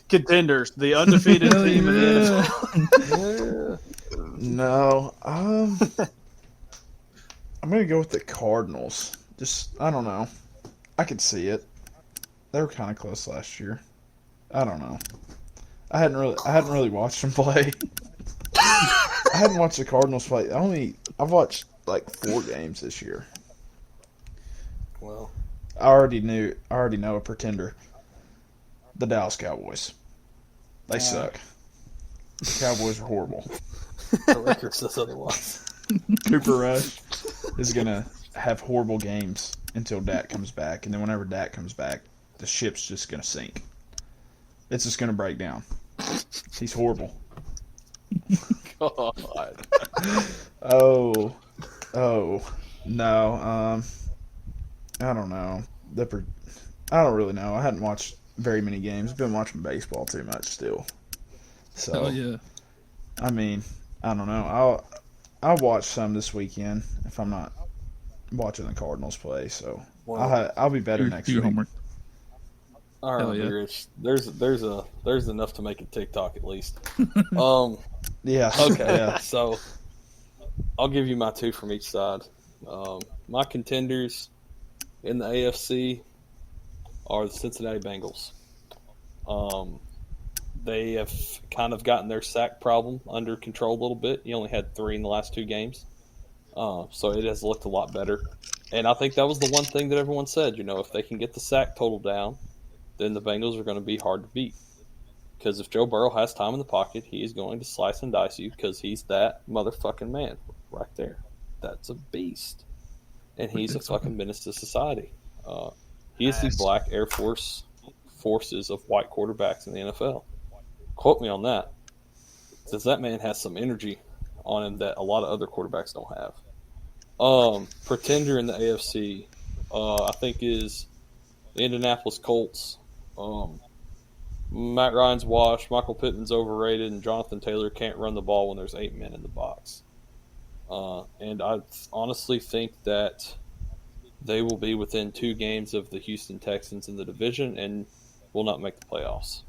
[SPEAKER 2] Contenders, the undefeated team in the NFL.
[SPEAKER 3] No. I'm gonna go with the Cardinals. I don't know. I could see it. They were kind of close last year. I don't know. I hadn't really watched them play. I hadn't watched the Cardinals play. I've watched like 4 games this year.
[SPEAKER 1] Well,
[SPEAKER 3] I already know a pretender. The Dallas Cowboys. They suck. The Cowboys are horrible.
[SPEAKER 1] the record says otherwise.
[SPEAKER 3] Cooper Rush is gonna have horrible games until Dak comes back, and then whenever Dak comes back, the ship's just gonna sink. It's just gonna break down. He's horrible.
[SPEAKER 1] God.
[SPEAKER 3] Oh, no. I don't know. I don't really know. I hadn't watched very many games. I've been watching baseball too much still. So,
[SPEAKER 5] Oh yeah.
[SPEAKER 3] I mean, I don't know. I'll watch some this weekend if I'm not watching the Cardinals play. So
[SPEAKER 1] Well,
[SPEAKER 3] I'll be better next
[SPEAKER 5] Do your
[SPEAKER 3] week.
[SPEAKER 5] homework.
[SPEAKER 1] all
[SPEAKER 5] Hell
[SPEAKER 1] right,
[SPEAKER 5] yeah.
[SPEAKER 1] Rich. There's enough to make a TikTok at least.
[SPEAKER 3] Yeah.
[SPEAKER 1] Okay.
[SPEAKER 3] Yeah.
[SPEAKER 1] So I'll give you my 2 from each side. My contenders in the AFC are the Cincinnati Bengals. They have kind of gotten their sack problem under control a little bit. You only had 3 in the last 2 games. So it has looked a lot better. And I think that was the one thing that everyone said, if they can get the sack total down, then the Bengals are going to be hard to beat. Because if Joe Burrow has time in the pocket, he is going to slice and dice you because he's that motherfucking man right there. That's a beast. And he's a fucking menace to society. He is the black Air Force forces of white quarterbacks in the NFL. Quote me on that. Says that man has some energy on him that a lot of other quarterbacks don't have. Pretender in the AFC, I think is the Indianapolis Colts. Matt Ryan's washed, Michael Pittman's overrated, and Jonathan Taylor can't run the ball when there's 8 men in the box. And I honestly think that they will be within 2 games of the Houston Texans in the division and will not make the playoffs.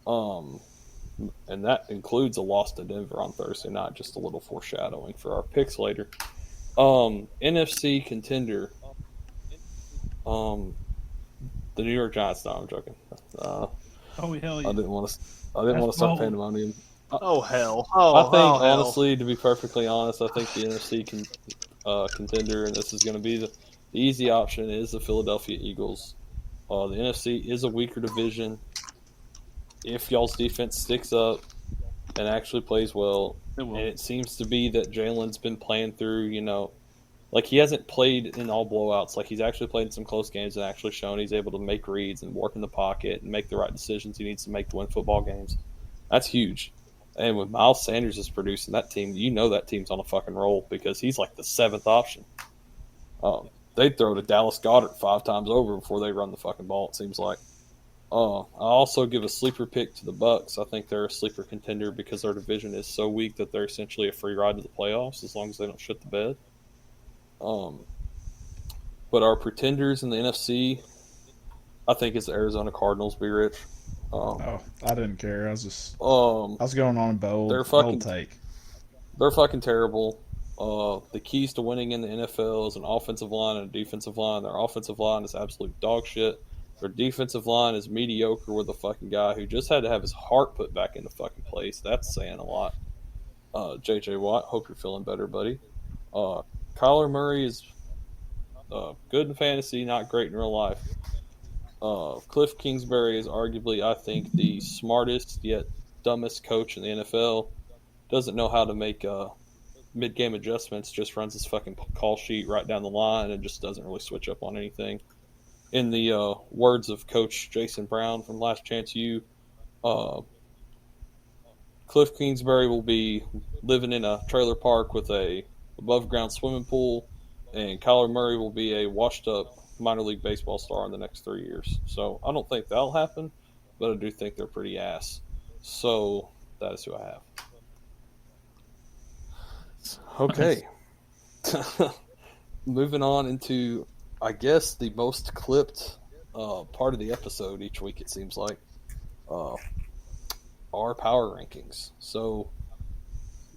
[SPEAKER 1] And that includes a loss to Denver on Thursday night, just a little foreshadowing for our picks later. NFC contender. Um, the New York Giants. No, I'm joking.
[SPEAKER 5] Oh hell
[SPEAKER 1] I
[SPEAKER 5] yeah!
[SPEAKER 1] didn't want to. I didn't
[SPEAKER 5] That's
[SPEAKER 1] want to start
[SPEAKER 5] bold.
[SPEAKER 1] pandemonium.
[SPEAKER 2] Oh hell!
[SPEAKER 1] I
[SPEAKER 2] Oh
[SPEAKER 1] think,
[SPEAKER 2] hell!
[SPEAKER 1] honestly, to be perfectly honest, I think the NFC contender, and this is going to be the easy option, is the Philadelphia Eagles. The NFC is a weaker division. If y'all's defense sticks up and actually plays well,
[SPEAKER 5] It
[SPEAKER 1] and
[SPEAKER 5] will.
[SPEAKER 1] it seems to be that Jalen's been playing through, like he hasn't played in all blowouts. Like he's actually played in some close games and actually shown he's able to make reads and work in the pocket and make the right decisions he needs to make to win football games. That's huge. And when Miles Sanders is producing that team, that team's on a fucking roll because he's like the seventh option. They'd throw to Dallas Goedert 5 times over before they run the fucking ball, it seems like. I also give a sleeper pick to the Bucks. I think they're a sleeper contender because their division is so weak that they're essentially a free ride to the playoffs as long as they don't shit the bed. Um, but our pretenders in the NFC, I think it's the Arizona Cardinals. Be rich.
[SPEAKER 3] Oh, I didn't care. I
[SPEAKER 1] Um,
[SPEAKER 3] was going on a
[SPEAKER 1] they're
[SPEAKER 3] bold
[SPEAKER 1] fucking
[SPEAKER 3] take.
[SPEAKER 1] they're fucking terrible. The keys to winning in the NFL is an offensive line and a defensive line. Their offensive line is absolute dog shit. Their defensive line is mediocre with a fucking guy who just had to have his heart put back into fucking place. That's saying a lot. J.J. Watt, hope you're feeling better, buddy. Uh, Kyler Murray is good in fantasy, not great in real life. Cliff Kingsbury is arguably, I think, the smartest yet dumbest coach in the NFL. Doesn't know how to make mid-game adjustments. Just runs his fucking call sheet right down the line and just doesn't really switch up on anything. In the words of Coach Jason Brown from Last Chance U, uh, Cliff Kingsbury will be living in a trailer park with a above-ground swimming pool, and Kyler Murray will be a washed-up minor league baseball star in the next 3 years. So I don't think that'll happen, but I do think they're pretty ass. So that is who I have. Okay. Moving on into, I guess, the most clipped part of the episode each week, it seems like, our power rankings. So,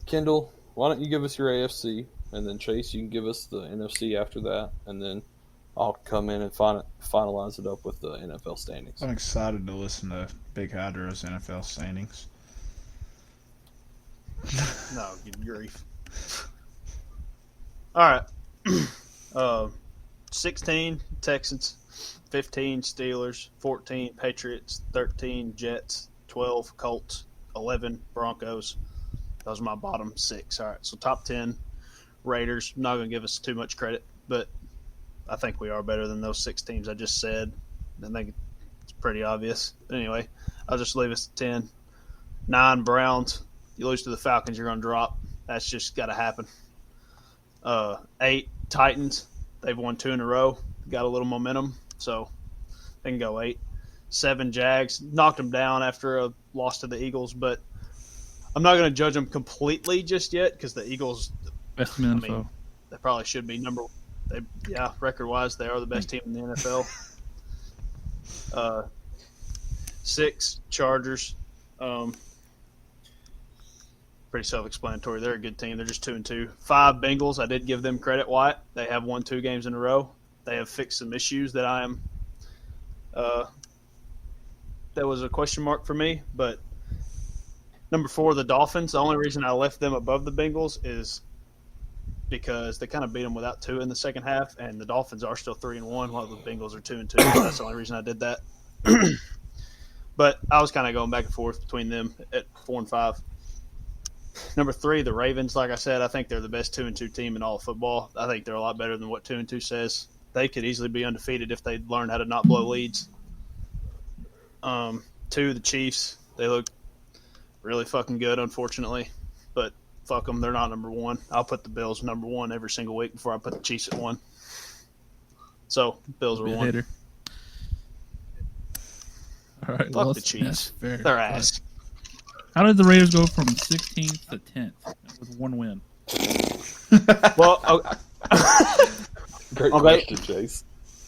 [SPEAKER 1] Kendall, why don't you give us your AFC, and then Chase, you can give us the NFC after that, and then I'll come in and finalize it up with the NFL standings.
[SPEAKER 3] I'm excited to listen to Big Hydro's NFL standings.
[SPEAKER 2] No, good grief. All right. 16 Texans, 15 Steelers, 14 Patriots, 13 Jets, 12 Colts, 11 Broncos. Those are my bottom 6. All right, so top 10 Raiders. Not going to give us too much credit, but I think we are better than those 6 teams I just said. I think it's pretty obvious. But anyway, I'll just leave us at 10. 9 Browns. You lose to the Falcons, you're going to drop. That's just got to happen. 8 Titans. They've won 2 in a row. Got a little momentum, so they can go 8. 7 Jags. Knocked them down after a loss to the Eagles, but I'm not going to judge them completely just yet because the Eagles,
[SPEAKER 5] Best team in the NFL.
[SPEAKER 2] they probably should be record-wise, they are the best team in the NFL. 6 Chargers. Pretty self-explanatory. They're a good team. They're just 2-2. 5 Bengals. I did give them credit, Wyatt. They have won 2 games in a row. They have fixed some issues that I am. That was a question mark for me. But number 4, the Dolphins. The only reason I left them above the Bengals is because they kind of beat them without 2 in the second half, and the Dolphins are still 3-1 while the Bengals are 2-2. So that's the only reason I did that. But I was kind of going back and forth between them at 4 and 5. Number 3, the Ravens. Like I said, I think they're the best 2-2 team in all of football. I think they're a lot better than what 2-2 says. They could easily be undefeated if they learned how to not blow leads. 2, the Chiefs. They look really fucking good, unfortunately. But fuck them, they're not number 1. I'll put the Bills number 1 every single week before I put the Chiefs at 1. So, Bills are 1.
[SPEAKER 5] Hater. All right,
[SPEAKER 2] Fuck the Chiefs.
[SPEAKER 5] Fair.
[SPEAKER 2] They're ass.
[SPEAKER 5] How did the Raiders go from 16th to 10th with 1 win?
[SPEAKER 2] Well,
[SPEAKER 1] Great
[SPEAKER 2] Okay.
[SPEAKER 1] question, Chase.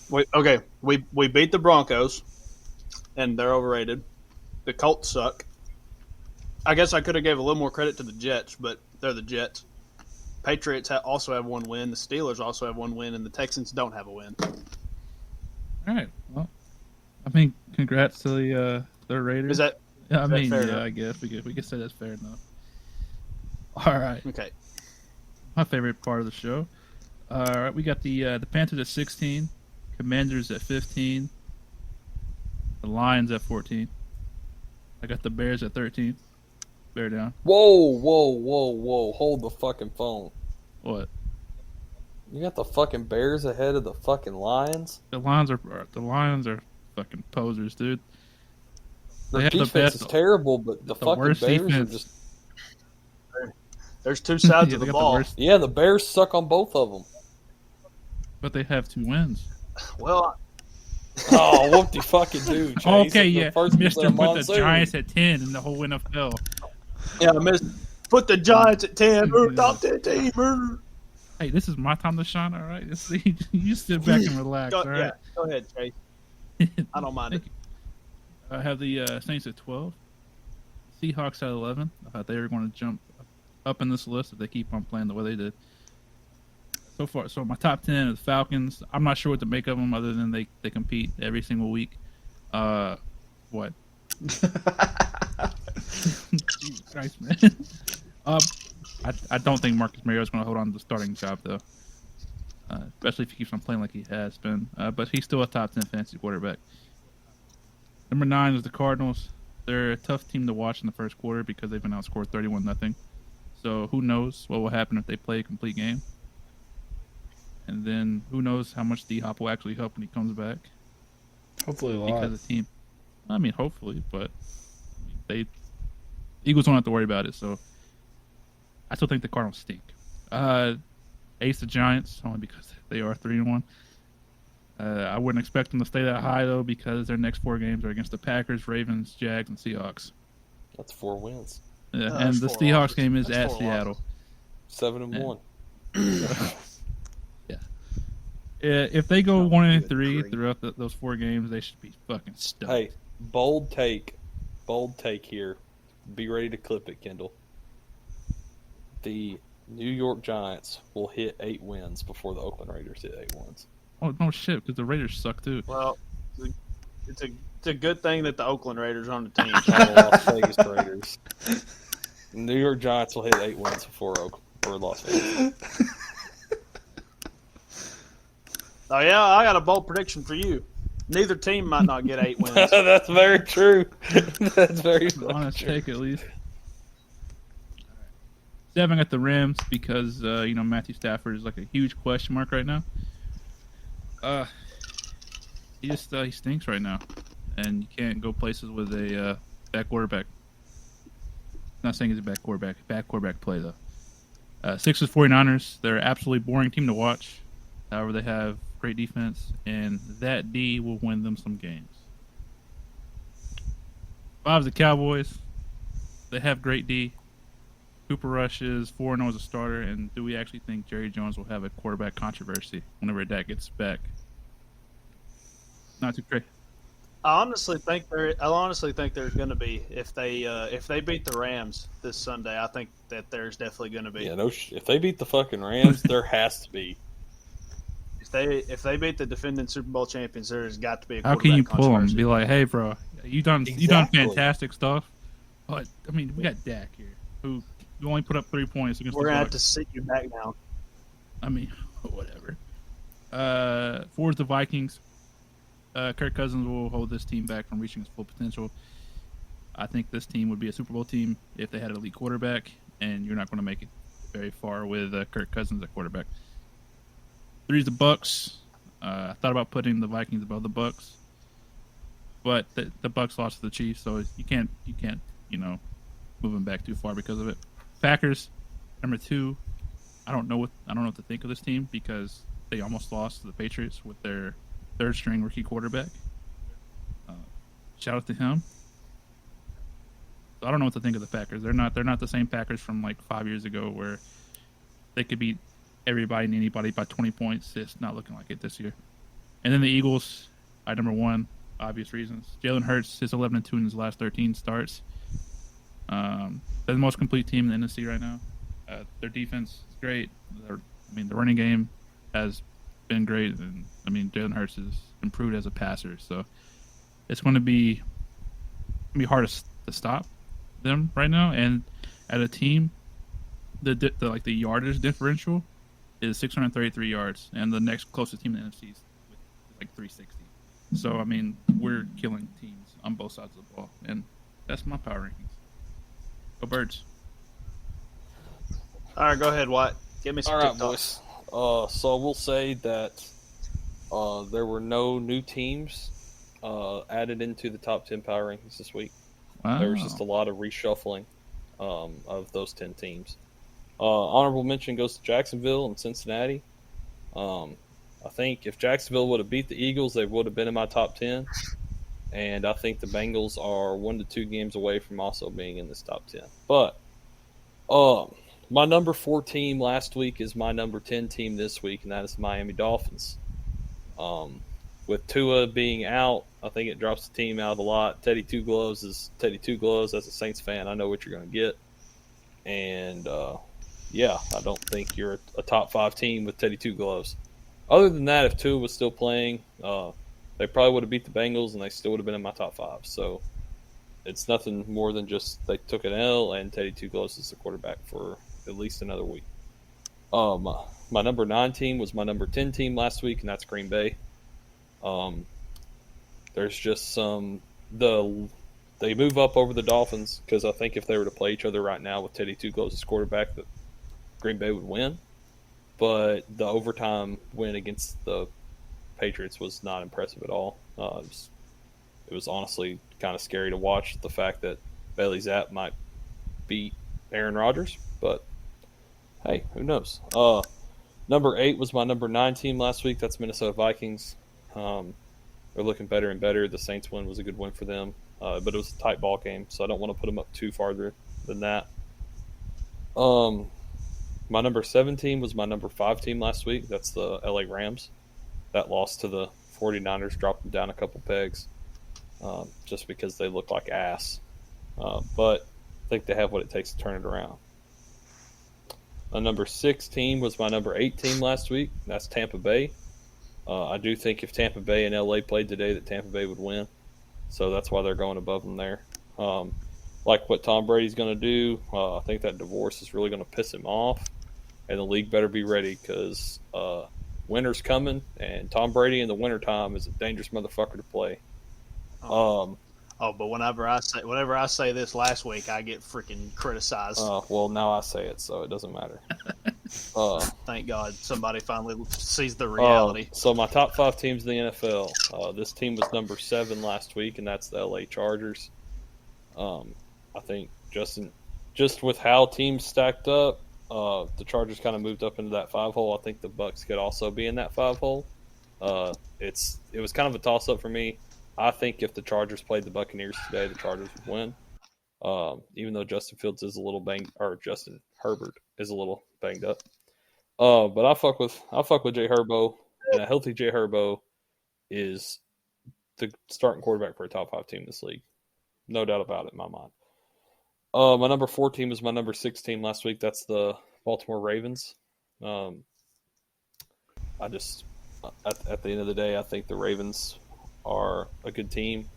[SPEAKER 2] we beat the Broncos, and they're overrated. The Colts suck. I guess I could have gave a little more credit to the Jets, but they're the Jets. Patriots also have 1 win. The Steelers also have 1 win, and the Texans don't have a win.
[SPEAKER 5] All right. Well, I mean, congrats to the Raiders.
[SPEAKER 2] Is that
[SPEAKER 5] Yeah, I mean,
[SPEAKER 2] fair
[SPEAKER 5] yeah,
[SPEAKER 2] enough?
[SPEAKER 5] I guess we could say that's fair enough. All right.
[SPEAKER 2] okay?
[SPEAKER 5] My favorite part of the show. All right, we got the Panthers at 16, Commanders at 15, the Lions at 14. I got the Bears at 13. Bear down.
[SPEAKER 1] Whoa. Hold the fucking phone.
[SPEAKER 5] What?
[SPEAKER 1] You got the fucking Bears ahead of the fucking Lions?
[SPEAKER 5] The Lions are fucking posers, dude. They
[SPEAKER 1] Their
[SPEAKER 5] have the
[SPEAKER 1] defense
[SPEAKER 5] best,
[SPEAKER 1] is terrible, but the fucking
[SPEAKER 5] worst
[SPEAKER 1] Bears
[SPEAKER 5] defense.
[SPEAKER 1] are just...
[SPEAKER 2] There's two sides
[SPEAKER 5] Yeah,
[SPEAKER 2] of
[SPEAKER 5] they
[SPEAKER 2] the
[SPEAKER 5] got
[SPEAKER 2] ball.
[SPEAKER 5] worst,
[SPEAKER 1] Yeah, the Bears suck on both of them.
[SPEAKER 5] but they have 2 wins.
[SPEAKER 2] Well,
[SPEAKER 1] Oh, whoop-de fucking do, Chase.
[SPEAKER 5] Okay,
[SPEAKER 1] The
[SPEAKER 5] yeah,
[SPEAKER 1] first
[SPEAKER 5] Mister
[SPEAKER 1] of
[SPEAKER 5] put the
[SPEAKER 1] monsoon.
[SPEAKER 5] Giants at 10 and the whole NFL.
[SPEAKER 2] yeah, I missed. Put the Giants at 10.
[SPEAKER 5] Yeah.
[SPEAKER 2] Top 10 team.
[SPEAKER 5] Hey, this is my time to shine. All right, you sit back and relax.
[SPEAKER 2] Go,
[SPEAKER 5] All right.
[SPEAKER 2] yeah, go ahead, Chase. I don't mind it.
[SPEAKER 5] I have the Saints at 12, Seahawks at 11. I thought they were going to jump up in this list if they keep on playing the way they did. So far, so my top 10 is Falcons. I'm not sure what to make of them other than they compete every single week. What? Jesus Christ, man. I don't think Marcus Mariota is going to hold on to the starting job though, especially if he keeps on playing like he has been. But he's still a top 10 fantasy quarterback. Number 9 is the Cardinals. They're a tough team to watch in the first quarter because they've been outscored 31-0. So who knows what will happen if they play a complete game? And then who knows how much D-Hop will actually help when he comes back?
[SPEAKER 3] Hopefully a lot.
[SPEAKER 5] Because the team, I mean, hopefully, but Eagles don't have to worry about it. So I still think the Cardinals stink. Ace the Giants only because they are 3-1. I wouldn't expect them to stay that high though because their next 4 games are against the Packers, Ravens, Jags, and Seahawks.
[SPEAKER 1] That's 4 wins.
[SPEAKER 5] Yeah,
[SPEAKER 2] No,
[SPEAKER 5] and
[SPEAKER 2] that's
[SPEAKER 5] the
[SPEAKER 2] 4
[SPEAKER 5] Seahawks
[SPEAKER 2] losses.
[SPEAKER 5] game is
[SPEAKER 2] That's
[SPEAKER 5] at
[SPEAKER 2] 4 losses.
[SPEAKER 5] Seattle.
[SPEAKER 1] 7-1.
[SPEAKER 5] Yeah. If they go 1-3
[SPEAKER 2] good grief.
[SPEAKER 5] throughout those 4 games, they should be fucking stoked.
[SPEAKER 1] Hey, bold take here. Be ready to clip it, Kendall. The New York Giants will hit 8 wins before the Oakland Raiders hit 8 wins.
[SPEAKER 5] Oh no shit, because the Raiders suck too.
[SPEAKER 2] Well, it's a good thing that the Oakland Raiders are on the team.
[SPEAKER 1] Oh, Las Vegas Raiders. The New York Giants will hit 8 wins before Las Vegas.
[SPEAKER 2] Oh yeah, I got a bold prediction for you. Neither team might not get 8 wins.
[SPEAKER 1] That's very true. That's very
[SPEAKER 5] Honest
[SPEAKER 1] true.
[SPEAKER 5] take at least. 7 at the Rams because Matthew Stafford is like a huge question mark right now. He stinks right now, and you can't go places with a bad quarterback. Not saying he's a bad quarterback play though. 6 is 49ers. They're an absolutely boring team to watch. However, they have great defense, and that D will win them some games. 5 is the Cowboys. They have great D. Cooper Rush is 4-0 as a starter, and do we actually think Jerry Jones will have a quarterback controversy whenever that gets back? Not too crazy.
[SPEAKER 2] I honestly think there's going to be if they beat the Rams this Sunday. I think that there's definitely going to be.
[SPEAKER 1] Yeah, if they beat the fucking Rams, there has to be.
[SPEAKER 2] If they beat the defending Super Bowl champions, there's got to be a
[SPEAKER 5] How
[SPEAKER 2] quarterback
[SPEAKER 5] can you pull them?
[SPEAKER 2] controversy.
[SPEAKER 5] Be like, hey, bro, you done
[SPEAKER 1] Exactly.
[SPEAKER 5] fantastic stuff, but I mean, we got Dak here, who only put up 3 points against
[SPEAKER 2] We're
[SPEAKER 5] the
[SPEAKER 2] going to have
[SPEAKER 5] Bucs.
[SPEAKER 2] to sit you back now.
[SPEAKER 5] I mean, whatever. 4 is the Vikings. Kirk Cousins will hold this team back from reaching its full potential. I think this team would be a Super Bowl team if they had an elite quarterback, and you're not going to make it very far with Kirk Cousins at quarterback. 3 is the Bucks. I thought about putting the Vikings above the Bucks, but the Bucks lost to the Chiefs, so you can't move them back too far because of it. Packers, number 2. I don't know what to think of this team because they almost lost to the Patriots with their third-string rookie quarterback. Shout out to him. So I don't know what to think of the Packers. They're not the same Packers from like 5 years ago where they could beat everybody and anybody by 20 points. It's not looking like it this year. And then the Eagles, number 1, obvious reasons. Jalen Hurts is 11-2 in his last 13 starts. They're the most complete team in the NFC right now. Their defense is great. The running game has been great, and I mean Jalen Hurts has improved as a passer, so it's going to be hard to stop them right now. And at a team, the yardage differential is 633 yards, and the next closest team in the NFC is like 360. So I mean, we're killing teams on both sides of the ball, and that's my power rankings. Go Birds!
[SPEAKER 2] All right, go ahead, White. Give me some
[SPEAKER 1] All right,
[SPEAKER 2] TikToks.
[SPEAKER 1] boys. So we'll say that there were no new teams added into the top 10 power rankings this week.
[SPEAKER 5] Wow.
[SPEAKER 1] There was just a lot of reshuffling of those 10 teams. Honorable mention goes to Jacksonville and Cincinnati. I think if Jacksonville would have beat the Eagles, they would have been in my top 10. And I think the Bengals are 1 to 2 games away from also being in this top 10. But my number 4 team last week is my number 10 team this week, and that is the Miami Dolphins. With Tua being out, I think it drops the team out a lot. Teddy Two Gloves is Teddy Two Gloves. As a Saints fan, I know what you're going to get. And, yeah, I don't think you're a top 5 team with Teddy Two Gloves. Other than that, if Tua was still playing, they probably would have beat the Bengals, and they still would have been in my top 5. So it's nothing more than just they took an L, and Teddy Two Gloves is the quarterback for at least another week. My number 9 team was my number 10 team last week, and that's Green Bay. There's just they move up over the Dolphins because I think if they were to play each other right now with Teddy Two Gloves as quarterback, that Green Bay would win. But the overtime win against the Patriots was not impressive at all. It was honestly kind of scary to watch the fact that Bailey Zapp might beat Aaron Rodgers, but hey, who knows? Number 8 was my number 9 team last week. That's Minnesota Vikings. They're looking better and better. The Saints win was a good win for them, but it was a tight ball game, so I don't want to put them up too farther than that. My number 7 team was my number 5 team last week. That's the LA Rams. That loss to the 49ers dropped them down a couple pegs just because they look like ass. But I think they have what it takes to turn it around. My number 6 team was my number 8 team last week. That's Tampa Bay. I do think if Tampa Bay and LA played today that Tampa Bay would win. So that's why they're going above them there. Like what Tom Brady's going to do, I think that divorce is really going to piss him off. And the league better be ready because winter's coming, and Tom Brady in the wintertime is a dangerous motherfucker to play.
[SPEAKER 2] But whenever I say this last week, I get freaking criticized.
[SPEAKER 1] Well, now I say it, so it doesn't matter.
[SPEAKER 2] Thank God somebody finally sees the reality.
[SPEAKER 1] So my top 5 teams in the NFL. This team was number 7 last week, and that's the LA Chargers. I think just with how teams stacked up, the Chargers kind of moved up into that 5 hole. I think the Bucks could also be in that 5 hole. It was kind of a toss up for me. I think if the Chargers played the Buccaneers today, the Chargers would win. Even though Justin Fields is a little Justin Herbert is a little banged up. But I fuck with Jay Herbo, and a healthy Jay Herbo is the starting quarterback for a top 5 team in this league. No doubt about it in my mind. My number 4 team is my number 6 team last week. That's the Baltimore Ravens. At the end of the day, I think the Ravens are a good team,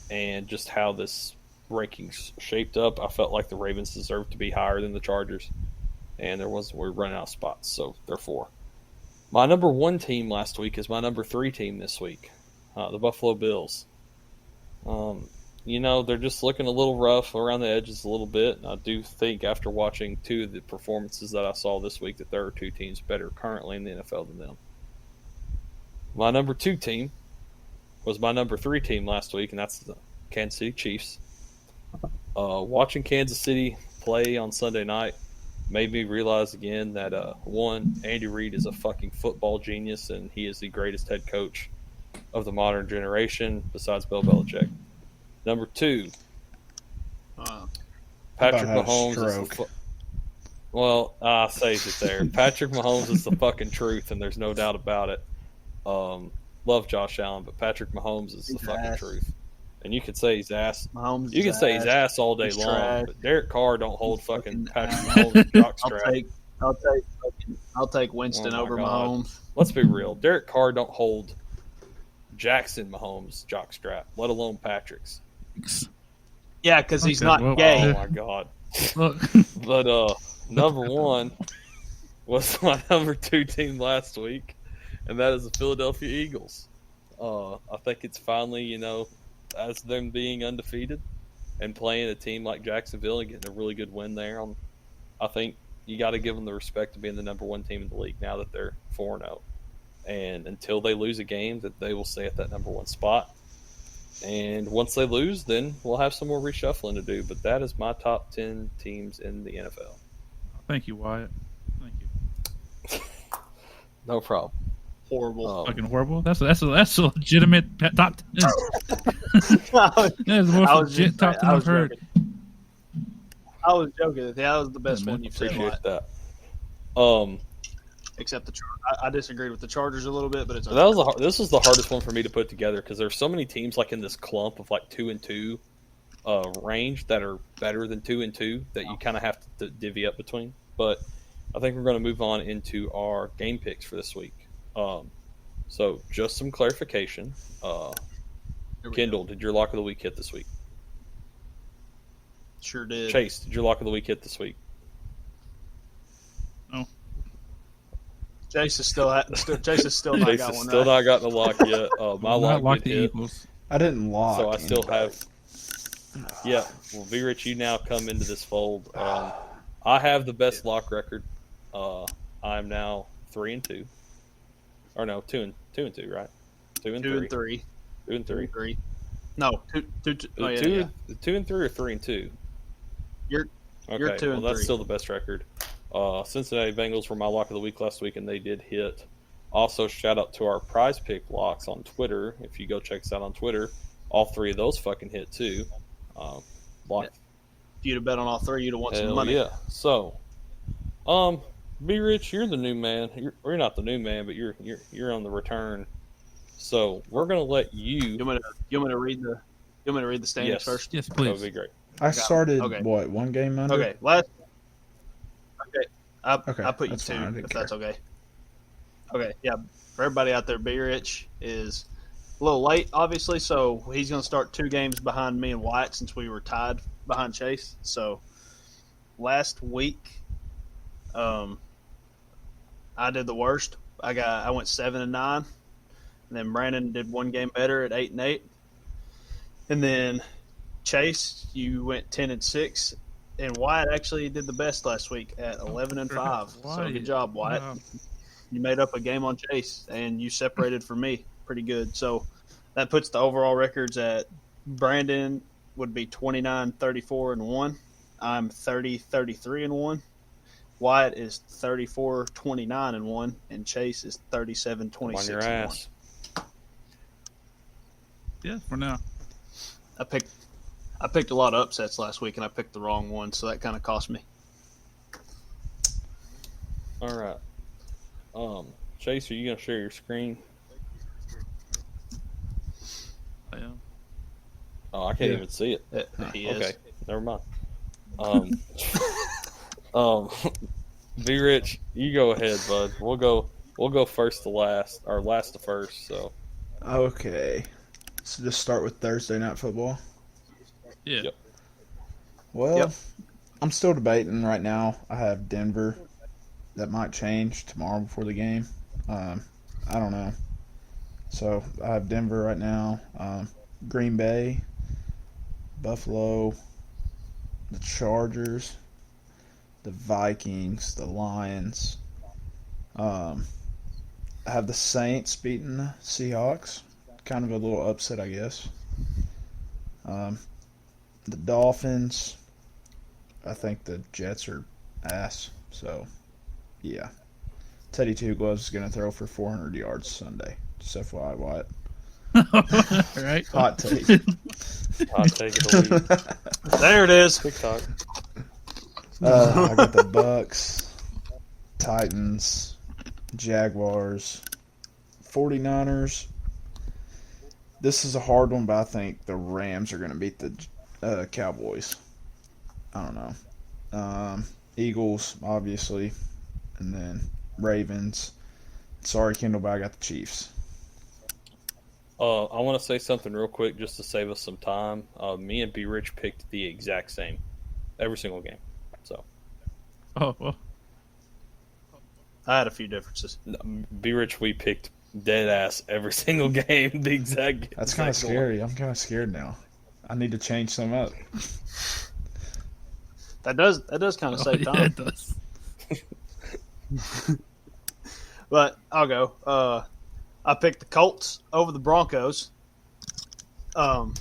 [SPEAKER 1] and just how this rankings shaped up, I felt like the Ravens deserved to be higher than the Chargers, and we're running out of spots, so therefore. My number 1 team last week is my number 3 team this week, the Buffalo Bills. They're just looking a little rough around the edges a little bit, and I do think after watching 2 of the performances that I saw this week that there are 2 teams better currently in the NFL than them. My number 2 team was my number 3 team last week, and that's the Kansas City Chiefs. Watching Kansas City play on Sunday night made me realize again that, 1, Andy Reid is a fucking football genius, and he is the greatest head coach of the modern generation besides Bill Belichick. Number 2, Patrick Mahomes is I saved it there. Patrick Mahomes is the fucking truth, and there's no doubt about it. Love Josh Allen, but Patrick Mahomes is the fucking truth. And you could say he's ass. Say he's ass all day long, but Derek Carr don't hold fucking Patrick Mahomes jockstrap.
[SPEAKER 2] I'll take Winston
[SPEAKER 1] Oh my
[SPEAKER 2] over
[SPEAKER 1] God.
[SPEAKER 2] Mahomes.
[SPEAKER 1] Let's be real. Derek Carr don't hold Jackson Mahomes jockstrap, let alone Patrick's.
[SPEAKER 2] Yeah, because he's
[SPEAKER 5] Okay,
[SPEAKER 2] not
[SPEAKER 5] well,
[SPEAKER 2] gay.
[SPEAKER 1] Oh my God.
[SPEAKER 5] Look,
[SPEAKER 1] But number one was my number 2 team last week, and that is the Philadelphia Eagles. I think it's finally, as them being undefeated and playing a team like Jacksonville and getting a really good win there. I think you got to give them the respect of being the number 1 team in the league now that they're 4-0. And until they lose a game, that they will stay at that number 1 spot. And once they lose, then we'll have some more reshuffling to do. But that is my top 10 teams in the NFL.
[SPEAKER 5] thank you, Wyatt. Thank you.
[SPEAKER 1] No problem.
[SPEAKER 2] Horrible.
[SPEAKER 5] Fucking horrible. That's a legitimate top 10. That is the most
[SPEAKER 2] I was
[SPEAKER 5] legit
[SPEAKER 2] just-
[SPEAKER 5] top 10
[SPEAKER 2] I
[SPEAKER 5] I've
[SPEAKER 2] was
[SPEAKER 5] heard.
[SPEAKER 2] joking. I was joking. That was the best one you've said.
[SPEAKER 1] Appreciate
[SPEAKER 2] Wyatt.
[SPEAKER 1] that.
[SPEAKER 2] Except I disagreed with the Chargers a little bit, but it's
[SPEAKER 1] That was this was the hardest one for me to put together because there's so many teams like in this clump of like 2-2 range that are better than 2-2 that you kind of have to divvy up between. But I think we're going to move on into our game picks for this week. So just some clarification. Kendall, did your lock of the week hit this week?
[SPEAKER 2] Sure did.
[SPEAKER 1] Chase, did your lock of the week hit this week?
[SPEAKER 2] Chase is still not
[SPEAKER 1] Chase
[SPEAKER 2] got
[SPEAKER 1] has
[SPEAKER 2] one
[SPEAKER 1] still
[SPEAKER 2] right.
[SPEAKER 1] not gotten a lock yet. My
[SPEAKER 5] Will not
[SPEAKER 1] lock
[SPEAKER 5] lock
[SPEAKER 1] did
[SPEAKER 5] the
[SPEAKER 1] hit.
[SPEAKER 5] Eagles.
[SPEAKER 3] I didn't lock.
[SPEAKER 1] So I still
[SPEAKER 3] anybody.
[SPEAKER 1] have. Yeah, well, V-Rich, you now come into this fold. I have the best lock record. I'm now 3-2, or no, 2-2, right? 2-3,
[SPEAKER 2] 2-3.
[SPEAKER 1] 2-3.
[SPEAKER 2] 3. No, two. Oh, yeah,
[SPEAKER 1] 2-3 or 3-2.
[SPEAKER 2] You're
[SPEAKER 1] Okay,
[SPEAKER 2] 2
[SPEAKER 1] well
[SPEAKER 2] and
[SPEAKER 1] that's
[SPEAKER 2] 3.
[SPEAKER 1] still the best record. Cincinnati Bengals were my lock of the week last week, and they did hit. Also, shout out to our prize pick locks on Twitter. If you go check us out on Twitter, all 3 of those fucking hit too. Lock.
[SPEAKER 2] If you'd have bet on all 3, you'd have won some
[SPEAKER 1] Hell
[SPEAKER 2] money.
[SPEAKER 1] yeah. So, B Rich, you're the new man. You're not the new man, but you're on the return. So we're gonna let you.
[SPEAKER 2] You want me to read the standings
[SPEAKER 1] Yes.
[SPEAKER 2] first?
[SPEAKER 5] Yes,
[SPEAKER 1] That would
[SPEAKER 5] please.
[SPEAKER 1] be great.
[SPEAKER 3] I started
[SPEAKER 2] Okay.
[SPEAKER 3] what, 1 game under?
[SPEAKER 2] Okay, I put you
[SPEAKER 3] that's
[SPEAKER 2] 2,
[SPEAKER 3] fine, I didn't
[SPEAKER 2] if
[SPEAKER 3] care.
[SPEAKER 2] that's okay. Okay, yeah. For everybody out there, B Rich is a little late, obviously, so he's going to start 2 games behind me and Wyatt since we were tied behind Chase. So last week, I did the worst. I went 7-9, and then Brandon did 1 game better at 8-8, and then Chase, you went 10-6. And Wyatt actually did the best last week at 11-5. So good job, Wyatt.
[SPEAKER 5] Wow.
[SPEAKER 2] You made up a game on Chase, and you separated from me pretty good. So that puts the overall records at Brandon would be 29-34-1. I'm 30-33-1. Wyatt is 34-29-1, and Chase is
[SPEAKER 1] Come on your
[SPEAKER 2] 37-26-1.
[SPEAKER 1] ass.
[SPEAKER 5] Yeah, for now.
[SPEAKER 2] I picked a lot of upsets last week, and I picked the wrong one, so that kind of cost me.
[SPEAKER 1] All right. Chase, are you gonna share your screen?
[SPEAKER 5] I am.
[SPEAKER 1] Oh, I can't
[SPEAKER 3] Yeah.
[SPEAKER 1] even see it.
[SPEAKER 2] He is.
[SPEAKER 1] Okay, never mind. V Rich, you go ahead, bud. We'll go first to last, or last to first. So
[SPEAKER 3] Okay. So just start with Thursday night football.
[SPEAKER 5] Yeah.
[SPEAKER 1] Yep.
[SPEAKER 3] Well,
[SPEAKER 2] Yep.
[SPEAKER 3] I'm still debating right now. I have Denver. That might change tomorrow before the game. I don't know. So I have Denver right now. Green Bay, Buffalo, the Chargers, the Vikings, the Lions. I have the Saints beating the Seahawks. Kind of a little upset, I guess. The Dolphins. I think the Jets are ass. So, yeah. Teddy Two Gloves is going to throw for 400 yards Sunday. Just FYI, Wyatt.
[SPEAKER 5] Right.
[SPEAKER 3] Hot take.
[SPEAKER 1] I'll take it away.
[SPEAKER 2] There it is.
[SPEAKER 1] TikTok.
[SPEAKER 3] I got the Bucks, Titans, Jaguars, 49ers. This is a hard one, but I think the Rams are going to beat the Cowboys. I don't know. Eagles, obviously. and then Ravens. Sorry, Kendall, but I got the Chiefs.
[SPEAKER 1] I want to say something real quick just to save us some time. Me and B Rich picked the exact same every single game. So
[SPEAKER 5] Oh, well.
[SPEAKER 2] I had a few differences.
[SPEAKER 1] B Rich, we picked dead ass every single game. The exact.
[SPEAKER 3] That's kind of
[SPEAKER 1] exact one.
[SPEAKER 3] scary. I'm kind of scared now. I need to change some up.
[SPEAKER 2] That does kind of save
[SPEAKER 5] Yeah,
[SPEAKER 2] time.
[SPEAKER 5] it does.
[SPEAKER 2] But I'll go. I picked the Colts over the Broncos. I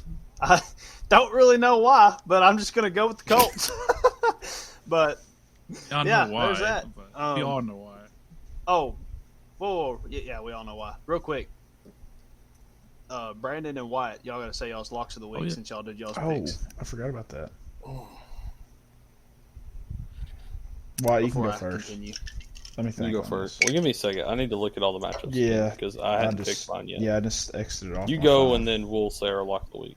[SPEAKER 2] don't really know why, but I'm just going to go with the Colts. But
[SPEAKER 5] I
[SPEAKER 2] yeah,
[SPEAKER 5] know why.
[SPEAKER 2] there's that.
[SPEAKER 5] But we all know why.
[SPEAKER 2] Oh, whoa, yeah, we all know why. Real quick, Brandon and Wyatt, y'all got to say y'all's locks of the week
[SPEAKER 5] yeah.
[SPEAKER 2] since y'all did y'all's
[SPEAKER 3] Oh,
[SPEAKER 2] picks.
[SPEAKER 3] I forgot about that. Why you can
[SPEAKER 2] Before
[SPEAKER 3] go
[SPEAKER 2] I
[SPEAKER 3] first?
[SPEAKER 2] continue.
[SPEAKER 3] Let me think.
[SPEAKER 1] You go
[SPEAKER 3] on
[SPEAKER 1] first.
[SPEAKER 3] this.
[SPEAKER 1] Well, give me a second. I need to look at all the matchups.
[SPEAKER 3] Yeah,
[SPEAKER 1] because I hadn't picked mine yet.
[SPEAKER 3] Yeah, I just exited off.
[SPEAKER 1] You
[SPEAKER 3] my
[SPEAKER 1] go,
[SPEAKER 3] phone.
[SPEAKER 1] and then we'll say our lock of the week.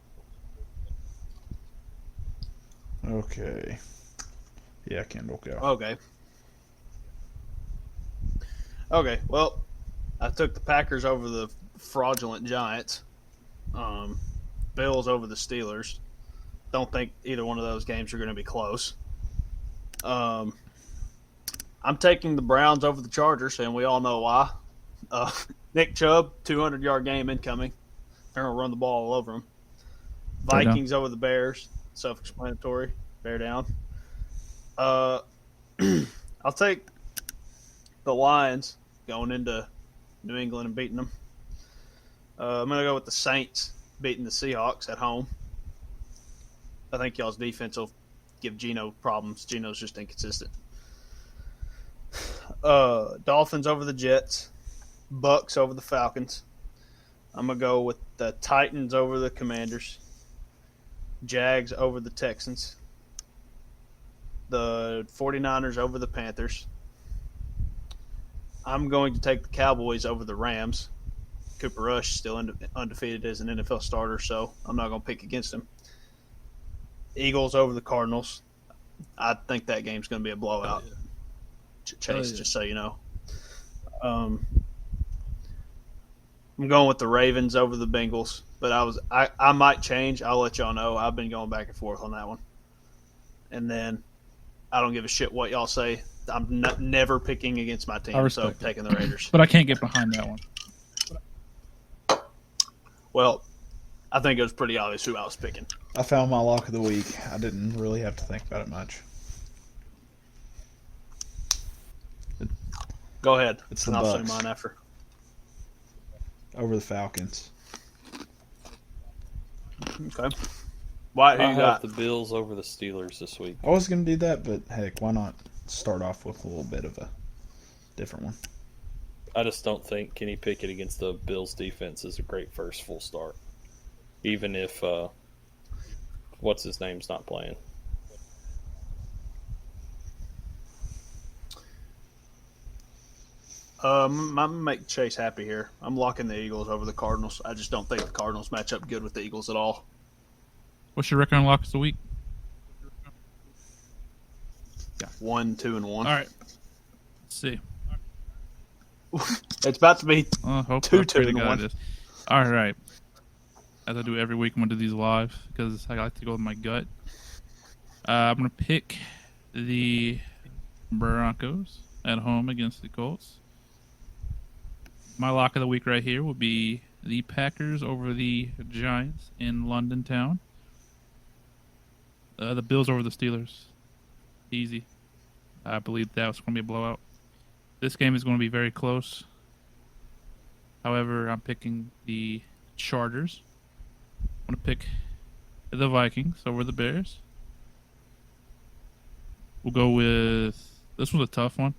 [SPEAKER 3] Okay. Yeah, Kendall, go.
[SPEAKER 2] Okay. Well, I took the Packers over the fraudulent Giants. Bills over the Steelers. Don't think either one of those games are going to be close. I'm taking the Browns over the Chargers, and we all know why. Nick Chubb, 200-yard game incoming. They're going to run the ball all over them. Vikings over the Bears, self-explanatory. Bear down. I'll take the Lions going into New England and beating them. I'm going to go with the Saints beating the Seahawks at home. I think y'all's defense will give Geno problems. Geno's just inconsistent. Dolphins over the Jets. Bucks over the Falcons. I'm going to go with the Titans over the Commanders. Jags over the Texans. The 49ers over the Panthers. I'm going to take the Cowboys over the Rams. Cooper Rush still undefeated as an NFL starter, so I'm not going to pick against him. Eagles over the Cardinals. I think that game's going to be a blowout. Chase, just so you know. I'm going with the Ravens over the Bengals, but I might change. I'll let y'all know. I've been going back and forth on that one. And then I don't give a shit what y'all say. I'm never picking against my team, so taking the Raiders.
[SPEAKER 5] But I can't get behind that one.
[SPEAKER 2] Well, I think it was pretty obvious who I was picking.
[SPEAKER 3] I found my lock of the week. I didn't really have to think about it much.
[SPEAKER 2] Go ahead.
[SPEAKER 3] It's the
[SPEAKER 2] and I'll say
[SPEAKER 3] Bucks.
[SPEAKER 2] mine after.
[SPEAKER 3] Over the Falcons.
[SPEAKER 2] Okay. Why? Who
[SPEAKER 1] I
[SPEAKER 2] you
[SPEAKER 1] have
[SPEAKER 2] got?
[SPEAKER 1] the Bills over the Steelers this week.
[SPEAKER 3] I was going to do that, but heck, why not start off with a little bit of a different one?
[SPEAKER 1] I just don't think Kenny Pickett against the Bills defense is a great first full start. Even if what's his name's not playing.
[SPEAKER 2] I'm gonna make Chase happy here. I'm locking the Eagles over the Cardinals. I just don't think the Cardinals match up good with the Eagles at all.
[SPEAKER 5] What's your record on locks of the week?
[SPEAKER 2] 1, 2, and 1.
[SPEAKER 5] All right. Let's see.
[SPEAKER 2] It's about to be
[SPEAKER 5] Hope
[SPEAKER 2] 2,
[SPEAKER 5] I
[SPEAKER 2] 2,
[SPEAKER 5] pray to
[SPEAKER 2] and
[SPEAKER 5] God
[SPEAKER 2] 1.
[SPEAKER 5] it is. All right. As I do every week, I'm going to do these live because I like to go with my gut. I'm going to pick the Broncos at home against the Colts. My lock of the week right here will be the Packers over the Giants in London town. The Bills over the Steelers. Easy. I believe that was going to be a blowout. This game is going to be very close. However, I'm picking the Chargers. I'm going to pick the Vikings over the Bears. We'll go with... This was a tough one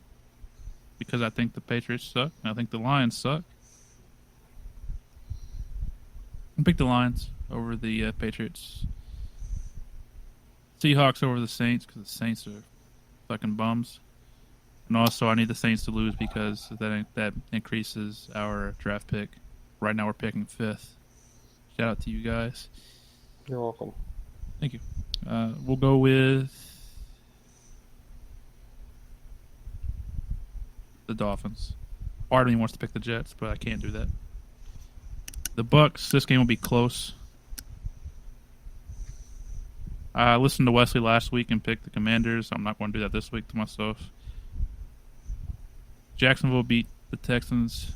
[SPEAKER 5] because I think the Patriots suck and I think the Lions suck. I'll pick the Lions over the Patriots. Seahawks over the Saints because the Saints are fucking bums. And also, I need the Saints to lose because that increases our draft pick. Right now, we're picking 5th. Shout out to you guys.
[SPEAKER 1] You're welcome.
[SPEAKER 5] Thank you. We'll go with the Dolphins. Part of me wants to pick the Jets, but I can't do that. The Bucks, this game will be close. I listened to Wesley last week and picked the Commanders. I'm not going to do that this week to myself. Jacksonville beat the Texans.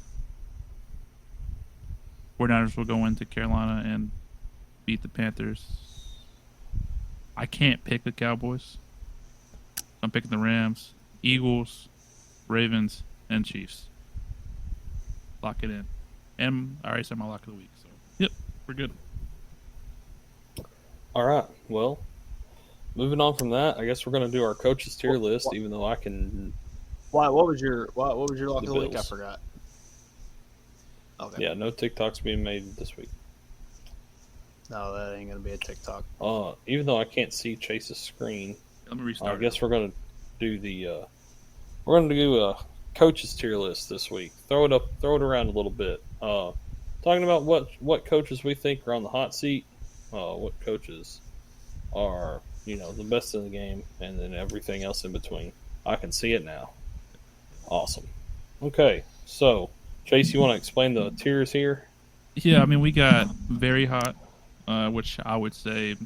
[SPEAKER 5] 49ers will go into Carolina and beat the Panthers. I can't pick the Cowboys. I'm picking the Rams, Eagles, Ravens, and Chiefs. Lock it in. And I already said my lock of the week. So, yep, we're good.
[SPEAKER 1] All right. Well, moving on from that, I guess we're going to do our coaches tier list, even though I can.
[SPEAKER 2] Why? What was your lock of the week? I
[SPEAKER 1] Bills.
[SPEAKER 2] forgot. Okay.
[SPEAKER 1] Yeah, no TikToks being made this week.
[SPEAKER 2] No, that ain't gonna be a TikTok.
[SPEAKER 1] Even though I can't see Chase's screen,
[SPEAKER 5] Let me restart.
[SPEAKER 1] I guess we're going to do a coaches tier list this week. Throw it around a little bit. Talking about what coaches we think are on the hot seat, what coaches are the best in the game, and then everything else in between. I can see it now. Awesome. Okay, so Chase, you want to explain the tiers here?
[SPEAKER 5] Yeah, I mean, we got very hot, which I would say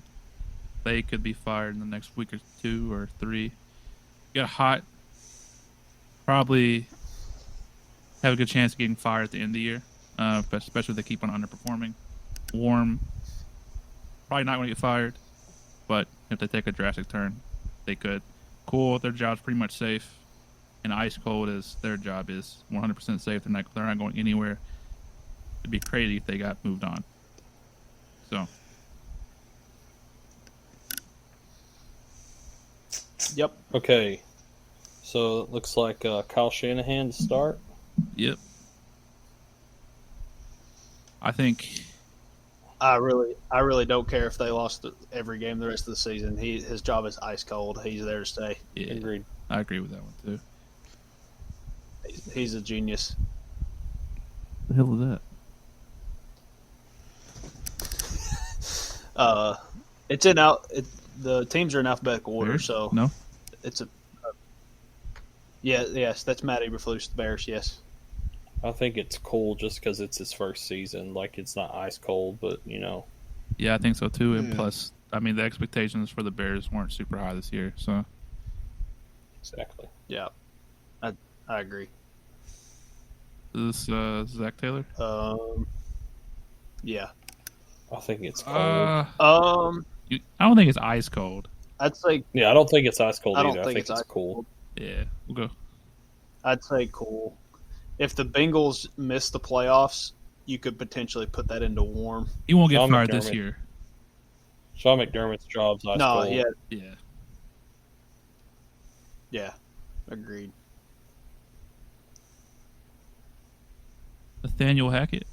[SPEAKER 5] they could be fired in the next week or 2 or 3. We got hot, probably have a good chance of getting fired at the end of the year, especially if they keep on underperforming. Warm, probably not going to get fired, but if they take a drastic turn, they could. Cool, their job's pretty much safe. And ice cold is their job is 100% safe. They're not going anywhere. It'd be crazy if they got moved on. So.
[SPEAKER 2] Yep.
[SPEAKER 1] Okay, so it looks like Kyle Shanahan to start.
[SPEAKER 5] Yep. I think.
[SPEAKER 2] I really don't care if they lost every game the rest of the season. His job is ice cold. He's there to stay.
[SPEAKER 5] Yeah,
[SPEAKER 1] Agreed.
[SPEAKER 5] I agree with that one too.
[SPEAKER 2] He's a genius.
[SPEAKER 5] The hell is that?
[SPEAKER 2] It's the teams are in alphabetical order,
[SPEAKER 5] Bears?
[SPEAKER 2] so
[SPEAKER 5] No.
[SPEAKER 2] it's yes, that's Matt Eberflus, the Bears. Yes,
[SPEAKER 1] I think it's cool just because it's his first season. Like, it's not ice cold, but
[SPEAKER 5] Yeah, I think so too. And
[SPEAKER 3] Yeah.
[SPEAKER 5] plus, I mean, the expectations for the Bears weren't super high this year. So.
[SPEAKER 1] Exactly.
[SPEAKER 2] yeah, I agree.
[SPEAKER 5] Is this Zach Taylor?
[SPEAKER 2] Yeah.
[SPEAKER 1] I think it's cold.
[SPEAKER 5] I don't think it's ice cold.
[SPEAKER 2] I'd say
[SPEAKER 1] Yeah, I don't think it's ice cold
[SPEAKER 2] I don't
[SPEAKER 1] either. I
[SPEAKER 2] think
[SPEAKER 1] think it's
[SPEAKER 2] it's ice
[SPEAKER 1] cool.
[SPEAKER 2] cold.
[SPEAKER 5] Yeah, we'll go.
[SPEAKER 2] I'd say cool. If the Bengals miss the playoffs, you could potentially put that into warm.
[SPEAKER 5] He won't get
[SPEAKER 1] Sean
[SPEAKER 5] fired this
[SPEAKER 1] McDermott.
[SPEAKER 5] year.
[SPEAKER 1] Sean McDermott's job's ice
[SPEAKER 2] No,
[SPEAKER 1] cold.
[SPEAKER 2] yeah, agreed.
[SPEAKER 5] Nathaniel Hackett.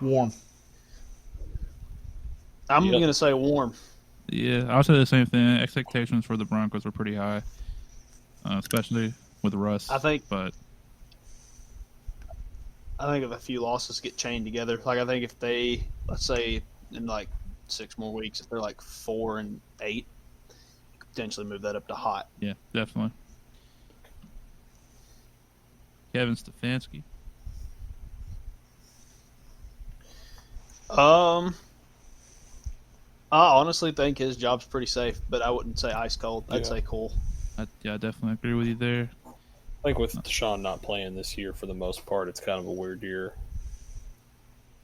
[SPEAKER 3] Warm.
[SPEAKER 2] I'm
[SPEAKER 1] Yep.
[SPEAKER 2] gonna say warm.
[SPEAKER 5] Yeah, I'll say the same thing. Expectations for the Broncos are pretty high, especially with Russ.
[SPEAKER 2] I think
[SPEAKER 5] but
[SPEAKER 2] if a few losses get chained together, like I think if they, let's say in like 6 more weeks, if they're like 4-8, you could potentially move that up to hot.
[SPEAKER 5] yeah, definitely. Kevin Stefanski.
[SPEAKER 2] I honestly think his job's pretty safe, but I wouldn't say ice cold. I'd
[SPEAKER 1] Yeah.
[SPEAKER 2] say cool.
[SPEAKER 5] I definitely agree with you there.
[SPEAKER 1] I think with Deshaun not playing this year for the most part, it's kind of a weird year.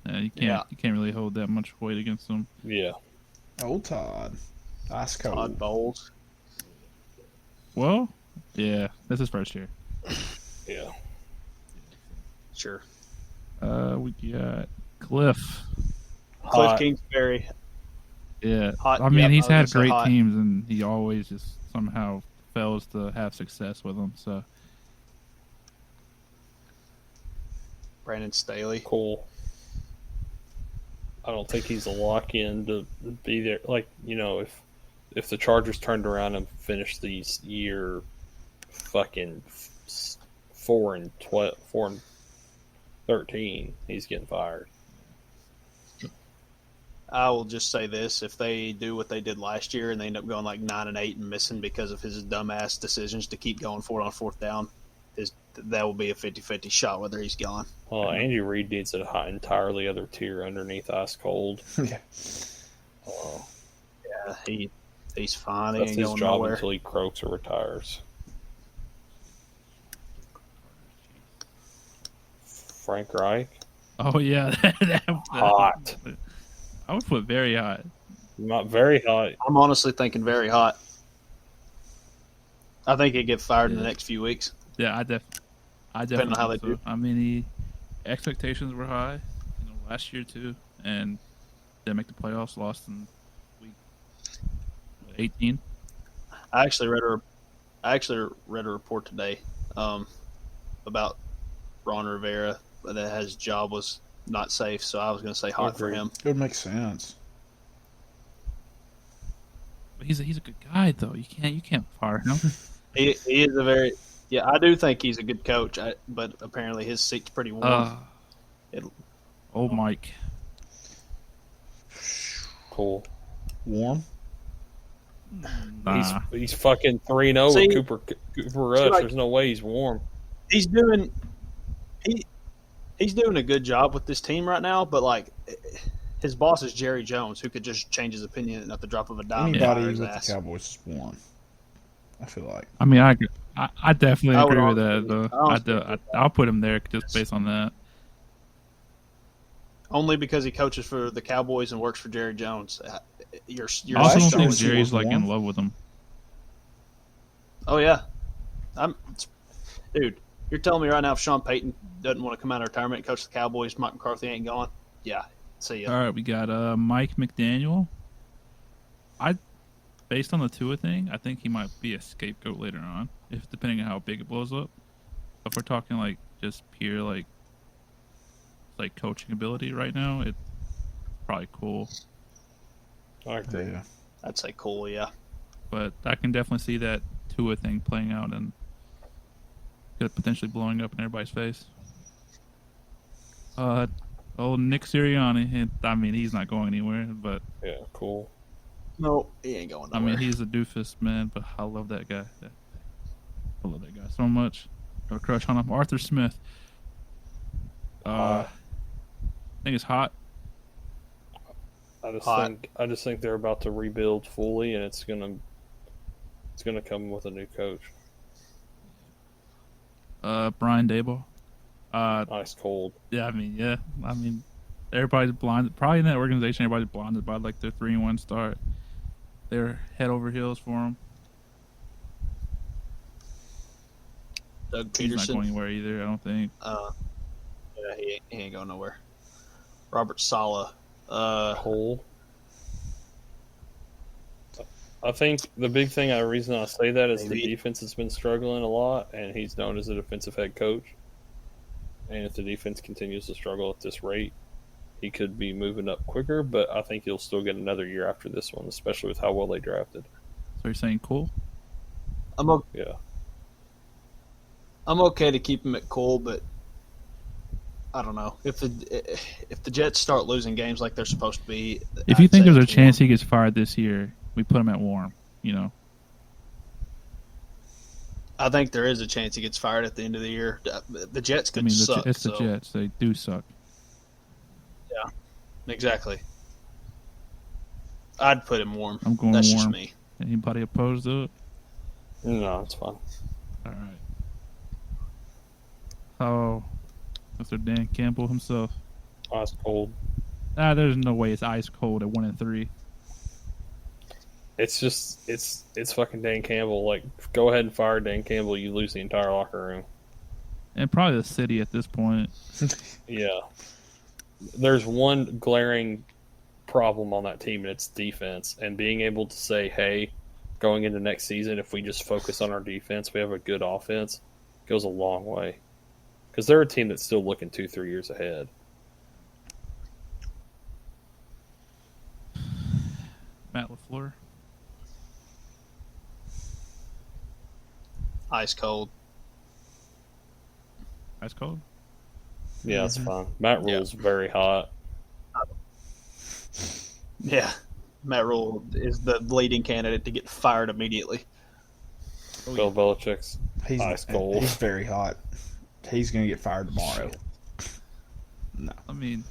[SPEAKER 5] You
[SPEAKER 2] Yeah.
[SPEAKER 5] can't really hold that much weight against them.
[SPEAKER 1] Yeah.
[SPEAKER 3] Old Todd. Ice
[SPEAKER 2] Todd
[SPEAKER 3] cold.
[SPEAKER 2] Bowles.
[SPEAKER 5] Well, yeah, that's his first year.
[SPEAKER 1] Yeah.
[SPEAKER 2] Sure.
[SPEAKER 5] We got Cliff.
[SPEAKER 2] Cliff
[SPEAKER 1] Hot.
[SPEAKER 2] Kingsbury.
[SPEAKER 5] Yeah,
[SPEAKER 2] Hot,
[SPEAKER 5] I mean,
[SPEAKER 2] yep,
[SPEAKER 5] he's
[SPEAKER 2] I was
[SPEAKER 5] had
[SPEAKER 2] gonna say
[SPEAKER 5] great
[SPEAKER 2] hot.
[SPEAKER 5] teams, and he always just somehow fails to have success with them. So,
[SPEAKER 2] Brandon Staley.
[SPEAKER 1] Cool. I don't think he's a lock in to be there. Like, if the Chargers turned around and finished the year fucking 4-12, 4-13, he's getting fired.
[SPEAKER 2] I will just say this: if they do what they did last year and they end up going like 9-8 and missing because of his dumbass decisions to keep going for it on fourth down, that will be a 50-50 shot whether he's gone.
[SPEAKER 1] Andy Reid needs a entirely other tier underneath ice cold.
[SPEAKER 3] Yeah.
[SPEAKER 2] Yeah, he's fine. He
[SPEAKER 1] That's
[SPEAKER 2] ain't
[SPEAKER 1] his
[SPEAKER 2] going
[SPEAKER 1] job
[SPEAKER 2] nowhere.
[SPEAKER 1] until he croaks or retires. Frank Reich,
[SPEAKER 5] Oh yeah,
[SPEAKER 1] hot.
[SPEAKER 5] I would put very hot.
[SPEAKER 1] Not very hot.
[SPEAKER 2] I'm honestly thinking very hot. I think he'd get fired in the
[SPEAKER 5] Yeah.
[SPEAKER 2] next few weeks.
[SPEAKER 5] Yeah, I
[SPEAKER 2] Depending
[SPEAKER 5] definitely
[SPEAKER 2] on how
[SPEAKER 5] think
[SPEAKER 2] they
[SPEAKER 5] so.
[SPEAKER 2] do.
[SPEAKER 5] I mean, the expectations were high, last year too, and didn't make the playoffs. Lost in week 18.
[SPEAKER 2] I actually read a report today about Ron Rivera that his job was not safe. So I was going to say hot for
[SPEAKER 1] Agreed.
[SPEAKER 2] him.
[SPEAKER 3] It would make sense.
[SPEAKER 5] But he's a good guy though. You can't fire him.
[SPEAKER 2] He is a very I do think he's a good coach. But apparently his seat's pretty warm.
[SPEAKER 5] Old Mike.
[SPEAKER 1] Cool.
[SPEAKER 3] Warm.
[SPEAKER 5] Nah.
[SPEAKER 1] He's fucking 3-0
[SPEAKER 2] See-
[SPEAKER 1] with Cooper Rush.
[SPEAKER 2] like-
[SPEAKER 1] There's no way he's warm.
[SPEAKER 2] He's doing he's doing a good job with this team right now. But like his boss is Jerry Jones, who could just change his opinion at the drop of a dime. and
[SPEAKER 3] Anybody
[SPEAKER 2] fire
[SPEAKER 3] with
[SPEAKER 2] his
[SPEAKER 3] the
[SPEAKER 2] ass.
[SPEAKER 3] Cowboys is warm. I feel like.
[SPEAKER 5] I mean, I definitely
[SPEAKER 2] I would
[SPEAKER 5] agree with
[SPEAKER 2] honestly-
[SPEAKER 5] that though.
[SPEAKER 2] I honestly-
[SPEAKER 5] I'll put him there just based on that.
[SPEAKER 2] Only because he coaches for the Cowboys and works for Jerry Jones. You're
[SPEAKER 5] I also don't
[SPEAKER 3] Last
[SPEAKER 5] think
[SPEAKER 3] year he
[SPEAKER 5] Jerry's
[SPEAKER 3] was
[SPEAKER 5] like in
[SPEAKER 3] warm.
[SPEAKER 5] love with him.
[SPEAKER 2] Oh yeah, dude. You're telling me right now if Sean Payton doesn't want to come out of retirement and coach the Cowboys, Mike McCarthy ain't gone? Yeah, see ya.
[SPEAKER 5] All right, we got Mike McDaniel. Based on the Tua thing, I think he might be a scapegoat later on, if depending on how big it blows up. If we're talking like just pure like coaching ability right now, it's probably cool.
[SPEAKER 1] I agree.
[SPEAKER 3] Yeah.
[SPEAKER 2] I'd say cool. Yeah,
[SPEAKER 5] But I can definitely see that Tua thing playing out and it potentially blowing up in everybody's face. Old Nick Sirianni. I mean, he's not going anywhere, but
[SPEAKER 1] Yeah, cool.
[SPEAKER 2] no, he ain't going
[SPEAKER 5] I
[SPEAKER 2] nowhere.
[SPEAKER 5] mean, he's a doofus, man. But I love that guy. I love that guy so much. Got a crush on him. Arthur Smith. I think it's hot.
[SPEAKER 2] Hot.
[SPEAKER 1] I just think they're about to rebuild fully, and it's gonna come with a new coach.
[SPEAKER 5] Brian Daboll.
[SPEAKER 1] Ice cold.
[SPEAKER 5] Yeah, I mean, everybody's blinded. Probably in that organization, everybody's blinded by like their 3-1 start. They're head over heels for him.
[SPEAKER 2] Doug
[SPEAKER 5] He's not going
[SPEAKER 2] Peterson.
[SPEAKER 5] anywhere either. I don't think.
[SPEAKER 2] Yeah, he ain't going nowhere. Robert Sala.
[SPEAKER 1] Cold. I think the big thing, the reason I say that is
[SPEAKER 2] Maybe.
[SPEAKER 1] the defense has been struggling a lot, and he's known as a defensive head coach. And if the defense continues to struggle at this rate, he could be moving up quicker. But I think he'll still get another year after this one, especially with how well they drafted.
[SPEAKER 5] So you're saying cool?
[SPEAKER 1] Yeah,
[SPEAKER 2] I'm okay to keep him at cool, but I don't know if the Jets start losing games like they're supposed to be.
[SPEAKER 5] If you
[SPEAKER 2] I'd
[SPEAKER 5] think
[SPEAKER 2] say
[SPEAKER 5] there's a
[SPEAKER 2] it's
[SPEAKER 5] chance
[SPEAKER 2] warm.
[SPEAKER 5] he gets fired this year, we put him at warm.
[SPEAKER 2] I think there is a chance he gets fired at the end of the year. The Jets
[SPEAKER 5] I
[SPEAKER 2] could
[SPEAKER 5] mean,
[SPEAKER 2] suck.
[SPEAKER 5] it's the
[SPEAKER 2] so-
[SPEAKER 5] Jets. They do suck.
[SPEAKER 2] Exactly. I'd put him warm.
[SPEAKER 5] I'm going
[SPEAKER 2] That's just
[SPEAKER 5] warm.
[SPEAKER 2] me.
[SPEAKER 5] Anybody opposed to it?
[SPEAKER 1] no, it's fine.
[SPEAKER 5] All right. Oh, Mr. Dan Campbell himself.
[SPEAKER 1] Ice cold.
[SPEAKER 5] There's no way it's ice cold at 1-3.
[SPEAKER 1] It's just it's fucking Dan Campbell. Like, go ahead and fire Dan Campbell. You lose the entire locker room.
[SPEAKER 5] And probably the city at this point.
[SPEAKER 1] Yeah. There's one glaring problem on that team, and it's defense. And being able to say, hey, going into next season, if we just focus on our defense, we have a good offense, goes a long way. Because they're a team that's still looking 2-3 years ahead.
[SPEAKER 5] Matt LaFleur.
[SPEAKER 2] Ice cold.
[SPEAKER 5] Ice cold.
[SPEAKER 1] Yeah, that's fine. Matt
[SPEAKER 2] Yeah.
[SPEAKER 1] Rule's very hot.
[SPEAKER 2] Yeah, Matt Rule is the leading candidate to get fired immediately.
[SPEAKER 1] Bill Belichick's
[SPEAKER 3] He's
[SPEAKER 1] ice cold.
[SPEAKER 3] He's very hot. He's gonna get fired tomorrow. No,
[SPEAKER 5] I mean,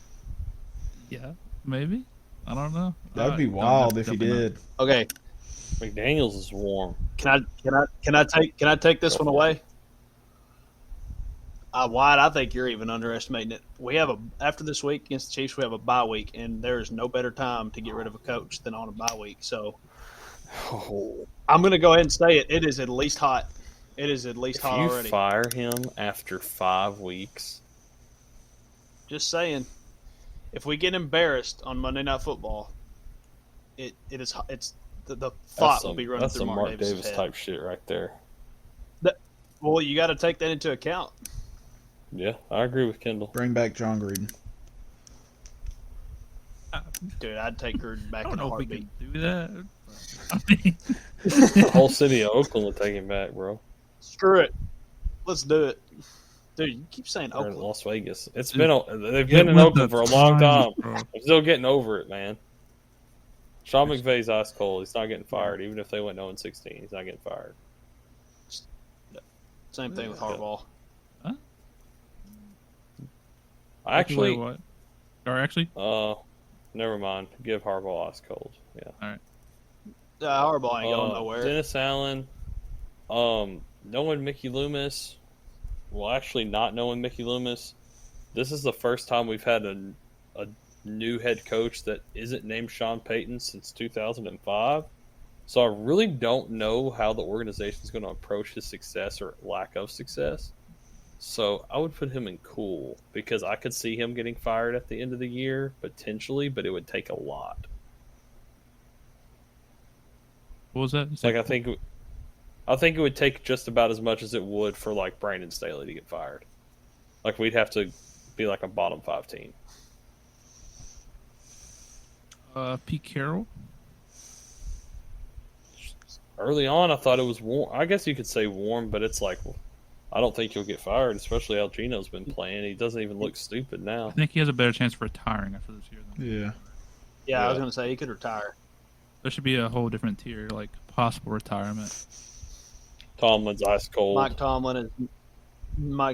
[SPEAKER 5] yeah, maybe. I don't know.
[SPEAKER 3] that would be
[SPEAKER 5] No,
[SPEAKER 3] wild if he
[SPEAKER 5] definitely not.
[SPEAKER 3] did.
[SPEAKER 2] Okay,
[SPEAKER 1] McDaniels is warm.
[SPEAKER 2] can I take this one away? Wyatt, I think you're even underestimating it. We have after this week against the Chiefs, we have a bye week, and there is no better time to get rid of a coach than on a bye week. So
[SPEAKER 1] Oh,
[SPEAKER 2] I'm going to go ahead and say it. It is at least hot. It is at least
[SPEAKER 1] if
[SPEAKER 2] hot
[SPEAKER 1] you
[SPEAKER 2] already.
[SPEAKER 1] fire him after 5 weeks,
[SPEAKER 2] Just saying. If we get embarrassed on Monday Night Football, the thought will be running
[SPEAKER 1] that's
[SPEAKER 2] through
[SPEAKER 1] some
[SPEAKER 2] Mark
[SPEAKER 1] Mark
[SPEAKER 2] Davis'
[SPEAKER 1] Davis
[SPEAKER 2] head.
[SPEAKER 1] type shit right there.
[SPEAKER 2] Well, you got to take that into account.
[SPEAKER 1] Yeah, I agree with Kendall.
[SPEAKER 3] Bring back John Gruden.
[SPEAKER 2] Dude, I'd take Gruden
[SPEAKER 5] I
[SPEAKER 2] back
[SPEAKER 5] don't
[SPEAKER 2] in a
[SPEAKER 5] know if we
[SPEAKER 2] heartbeat.
[SPEAKER 5] can do that. I mean,
[SPEAKER 1] The whole city of Oakland will take him back, bro.
[SPEAKER 2] Screw it. Let's do it. Dude, you keep saying
[SPEAKER 1] Or in
[SPEAKER 2] Oakland.
[SPEAKER 1] Las Vegas. They've
[SPEAKER 5] Get
[SPEAKER 1] been in
[SPEAKER 5] with
[SPEAKER 1] Oakland
[SPEAKER 5] the
[SPEAKER 1] for a long
[SPEAKER 5] times,
[SPEAKER 1] time.
[SPEAKER 5] bro.
[SPEAKER 1] I'm still getting over it, man. Sean McVay's ice cold. He's not getting fired, even if they went 0-16. He's not getting fired.
[SPEAKER 2] Same thing with Harbaugh.
[SPEAKER 1] Actually,
[SPEAKER 5] What? Or actually,
[SPEAKER 1] never mind. Give Harbaugh ice cold. Yeah.
[SPEAKER 2] Harbaugh ain't going nowhere.
[SPEAKER 1] Dennis Allen, knowing Mickey Loomis, well, actually not knowing Mickey Loomis, this is the first time we've had a new head coach that isn't named Sean Payton since 2005. So I really don't know how the organization is going to approach his success or lack of success. So I would put him in cool because I could see him getting fired at the end of the year, potentially, but it would take a lot.
[SPEAKER 5] what was that? You
[SPEAKER 1] Like
[SPEAKER 5] said-
[SPEAKER 1] I think it would take just about as much as it would for like Brandon Staley to get fired. Like we'd have to be like a bottom 5 team.
[SPEAKER 5] Pete Carroll.
[SPEAKER 1] Early on, I thought it was warm. I guess you could say warm, but it's like I don't think he'll get fired, especially how Gino's been playing. He doesn't even look stupid now.
[SPEAKER 5] I think he has a better chance of retiring after this year. Though.
[SPEAKER 3] Yeah.
[SPEAKER 2] Yeah, I was
[SPEAKER 1] Yeah.
[SPEAKER 2] going to say he could retire.
[SPEAKER 5] There should be a whole different tier, like possible retirement.
[SPEAKER 1] Tomlin's ice cold.
[SPEAKER 2] Mike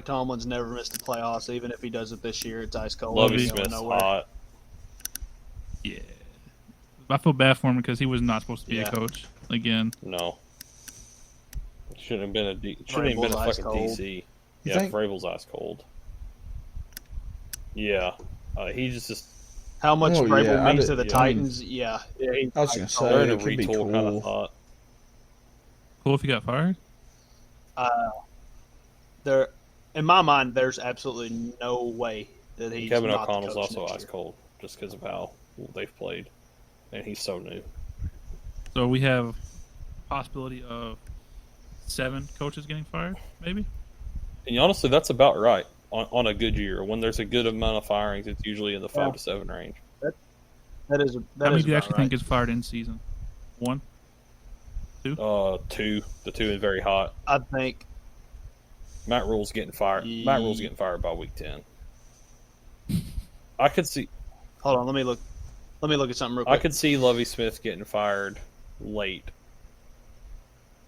[SPEAKER 2] Tomlin's never missed the playoffs. Even if he does it this year, it's ice cold.
[SPEAKER 1] Lovie
[SPEAKER 2] He's going
[SPEAKER 1] Smith's
[SPEAKER 2] nowhere.
[SPEAKER 1] hot.
[SPEAKER 5] Yeah, I feel bad for him because he was not supposed to be
[SPEAKER 2] Yeah.
[SPEAKER 5] a coach again.
[SPEAKER 1] No. Shouldn't have been shouldn't have been a
[SPEAKER 2] Vrabel's ice
[SPEAKER 1] fucking
[SPEAKER 2] cold.
[SPEAKER 1] DC.
[SPEAKER 3] You
[SPEAKER 1] Yeah,
[SPEAKER 3] think-
[SPEAKER 1] Vrabel's ice cold. Yeah. He just
[SPEAKER 2] How much
[SPEAKER 3] Oh,
[SPEAKER 2] Vrabel
[SPEAKER 3] yeah, I
[SPEAKER 2] means
[SPEAKER 3] did-
[SPEAKER 2] to the
[SPEAKER 1] yeah.
[SPEAKER 2] Titans, yeah. He's
[SPEAKER 3] I was gonna
[SPEAKER 2] ice
[SPEAKER 3] say,
[SPEAKER 2] cold.
[SPEAKER 1] they're in a
[SPEAKER 3] it could be
[SPEAKER 1] retool kind
[SPEAKER 3] cool.
[SPEAKER 1] of thought.
[SPEAKER 5] Cool if he got fired.
[SPEAKER 2] There, in my mind, there's absolutely no way that he's
[SPEAKER 1] Kevin
[SPEAKER 2] not the
[SPEAKER 1] O'Connell's
[SPEAKER 2] coach
[SPEAKER 1] also
[SPEAKER 2] next
[SPEAKER 1] ice
[SPEAKER 2] year.
[SPEAKER 1] cold just because of how they've played. And he's so new.
[SPEAKER 5] So we have possibility of 7 coaches getting fired, maybe.
[SPEAKER 1] And honestly, that's about right on a good year. When there's a good amount of firings, it's usually in the 5 to 7 range.
[SPEAKER 2] That is
[SPEAKER 5] How many
[SPEAKER 2] is
[SPEAKER 5] do you
[SPEAKER 2] about
[SPEAKER 5] actually
[SPEAKER 2] right.
[SPEAKER 5] think gets fired in season? 1.
[SPEAKER 1] 2. The 2 is very hot.
[SPEAKER 2] I think
[SPEAKER 1] Matt Rule's getting fired. Matt Rule's getting fired by week 10. I could see.
[SPEAKER 2] Hold on, let me look at something real
[SPEAKER 1] I
[SPEAKER 2] quick.
[SPEAKER 1] could see Lovie Smith getting fired late,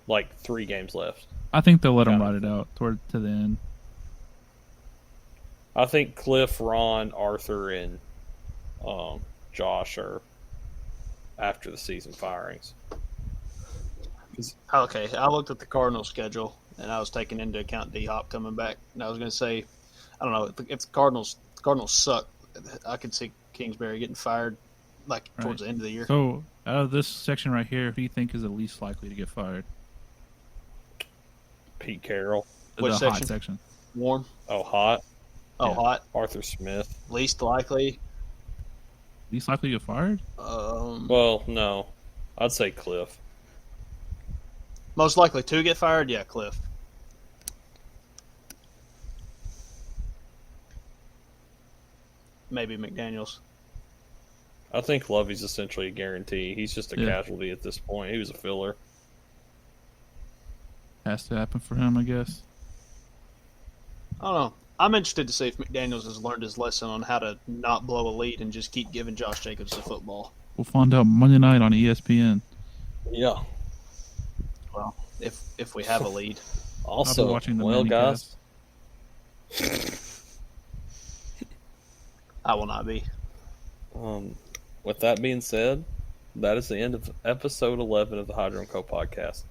[SPEAKER 1] like 3 games left.
[SPEAKER 5] I think they'll let him
[SPEAKER 1] Got
[SPEAKER 5] ride it out to the end.
[SPEAKER 1] I think Cliff, Ron, Arthur, and Josh are after the season firings.
[SPEAKER 2] Okay, I looked at the Cardinals schedule and I was taking into account D Hop coming back. And I was going to say, I don't know if the Cardinals suck. I could see Kingsbury getting fired like towards the end of the year.
[SPEAKER 5] So out of this section right here, who do you think is the least likely to get fired?
[SPEAKER 1] Pete Carroll.
[SPEAKER 2] Which
[SPEAKER 5] the
[SPEAKER 2] section?
[SPEAKER 5] hot section.
[SPEAKER 2] Warm.
[SPEAKER 1] Oh, hot.
[SPEAKER 2] Oh,
[SPEAKER 5] Yeah.
[SPEAKER 2] hot.
[SPEAKER 1] Arthur Smith.
[SPEAKER 2] Least likely.
[SPEAKER 5] Least likely to get fired?
[SPEAKER 1] Well, no. I'd say Cliff.
[SPEAKER 2] Most likely to get fired. Yeah, Cliff. Maybe McDaniels.
[SPEAKER 1] I think Lovey's essentially a guarantee. He's just a
[SPEAKER 5] Yeah.
[SPEAKER 1] casualty at this point. He was a filler.
[SPEAKER 5] Has to happen for him, I guess.
[SPEAKER 2] I don't know. I'm interested to see if McDaniels has learned his lesson on how to not blow a lead and just keep giving Josh Jacobs the football.
[SPEAKER 5] We'll find out Monday night on ESPN.
[SPEAKER 1] Yeah.
[SPEAKER 2] Well, if we have a lead.
[SPEAKER 1] Also,
[SPEAKER 5] I'll be watching the
[SPEAKER 1] well, guys,
[SPEAKER 2] I will not be.
[SPEAKER 1] with that being said, that is the end of episode 11 of the Hydro and Co podcast.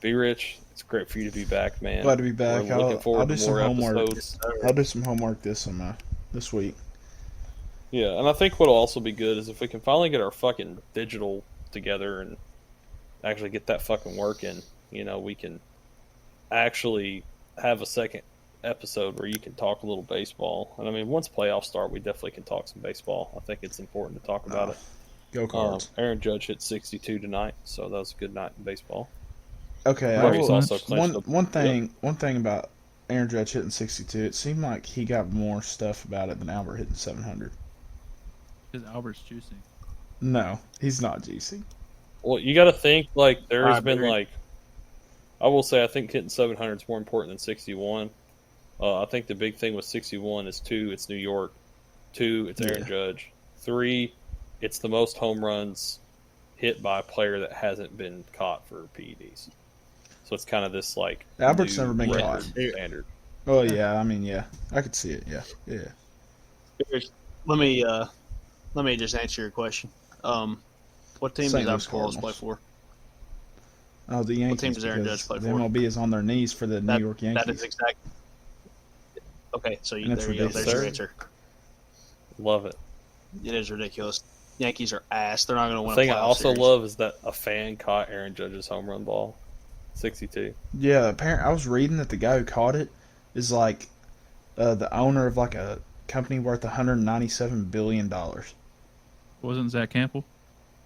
[SPEAKER 1] Be Rich, it's great for you to be back, man.
[SPEAKER 3] Glad to be back.
[SPEAKER 1] We're looking forward
[SPEAKER 3] I'll do
[SPEAKER 1] to
[SPEAKER 3] some
[SPEAKER 1] more
[SPEAKER 3] homework.
[SPEAKER 1] episodes.
[SPEAKER 3] I'll do some homework this week.
[SPEAKER 1] Yeah, and I think what'll also be good is if we can finally get our fucking digital together and actually get that fucking working, we can actually have a second episode where you can talk a little baseball. And I mean, once playoffs start, we definitely can talk some baseball. I think it's important to talk about it.
[SPEAKER 3] Go Cards.
[SPEAKER 1] Aaron Judge hit 62 tonight, so that was a good night in baseball.
[SPEAKER 3] Okay,
[SPEAKER 1] Murray's also clinched
[SPEAKER 3] one thing about Aaron Judge hitting 62. It seemed like he got more stuff about it than Albert hitting 700.
[SPEAKER 5] Because Albert's juicing.
[SPEAKER 3] No, he's not juicing.
[SPEAKER 1] Well, you got to think like there's
[SPEAKER 2] I
[SPEAKER 1] been
[SPEAKER 2] agree.
[SPEAKER 1] like, I will say I think hitting 700 is more important than 61. I think the big thing with 61 is 2, it's New York. 2, it's Aaron Judge. 3, it's the most home runs hit by a player that hasn't been caught for PEDs. So it's kind of this like
[SPEAKER 3] Albert's
[SPEAKER 1] new
[SPEAKER 3] never been
[SPEAKER 1] record
[SPEAKER 3] caught.
[SPEAKER 1] standard.
[SPEAKER 3] Oh yeah, I mean I could see it. Yeah.
[SPEAKER 2] Let me just answer your question. What team
[SPEAKER 3] St.
[SPEAKER 2] does
[SPEAKER 3] Louis
[SPEAKER 2] Albert Pujols play
[SPEAKER 3] Cardinals.
[SPEAKER 2] for?
[SPEAKER 3] Oh, the Yankees.
[SPEAKER 2] team does Aaron
[SPEAKER 3] because
[SPEAKER 2] Judge play
[SPEAKER 3] the
[SPEAKER 2] for?
[SPEAKER 3] MLB is on their knees for the New York Yankees.
[SPEAKER 2] That is exactly. Okay, so
[SPEAKER 3] And it's
[SPEAKER 2] there you go. There's your
[SPEAKER 1] ridiculous.
[SPEAKER 2] answer.
[SPEAKER 1] Love it.
[SPEAKER 2] It is ridiculous. Yankees are ass. They're not going to
[SPEAKER 1] The
[SPEAKER 2] win.
[SPEAKER 1] thing
[SPEAKER 2] a
[SPEAKER 1] I
[SPEAKER 2] playoff
[SPEAKER 1] also
[SPEAKER 2] series.
[SPEAKER 1] love is that a fan caught Aaron Judge's home run ball, 62.
[SPEAKER 3] Yeah, apparently I was reading that the guy who caught it is like the owner of like a company worth $197 billion.
[SPEAKER 5] Wasn't Zach Campbell?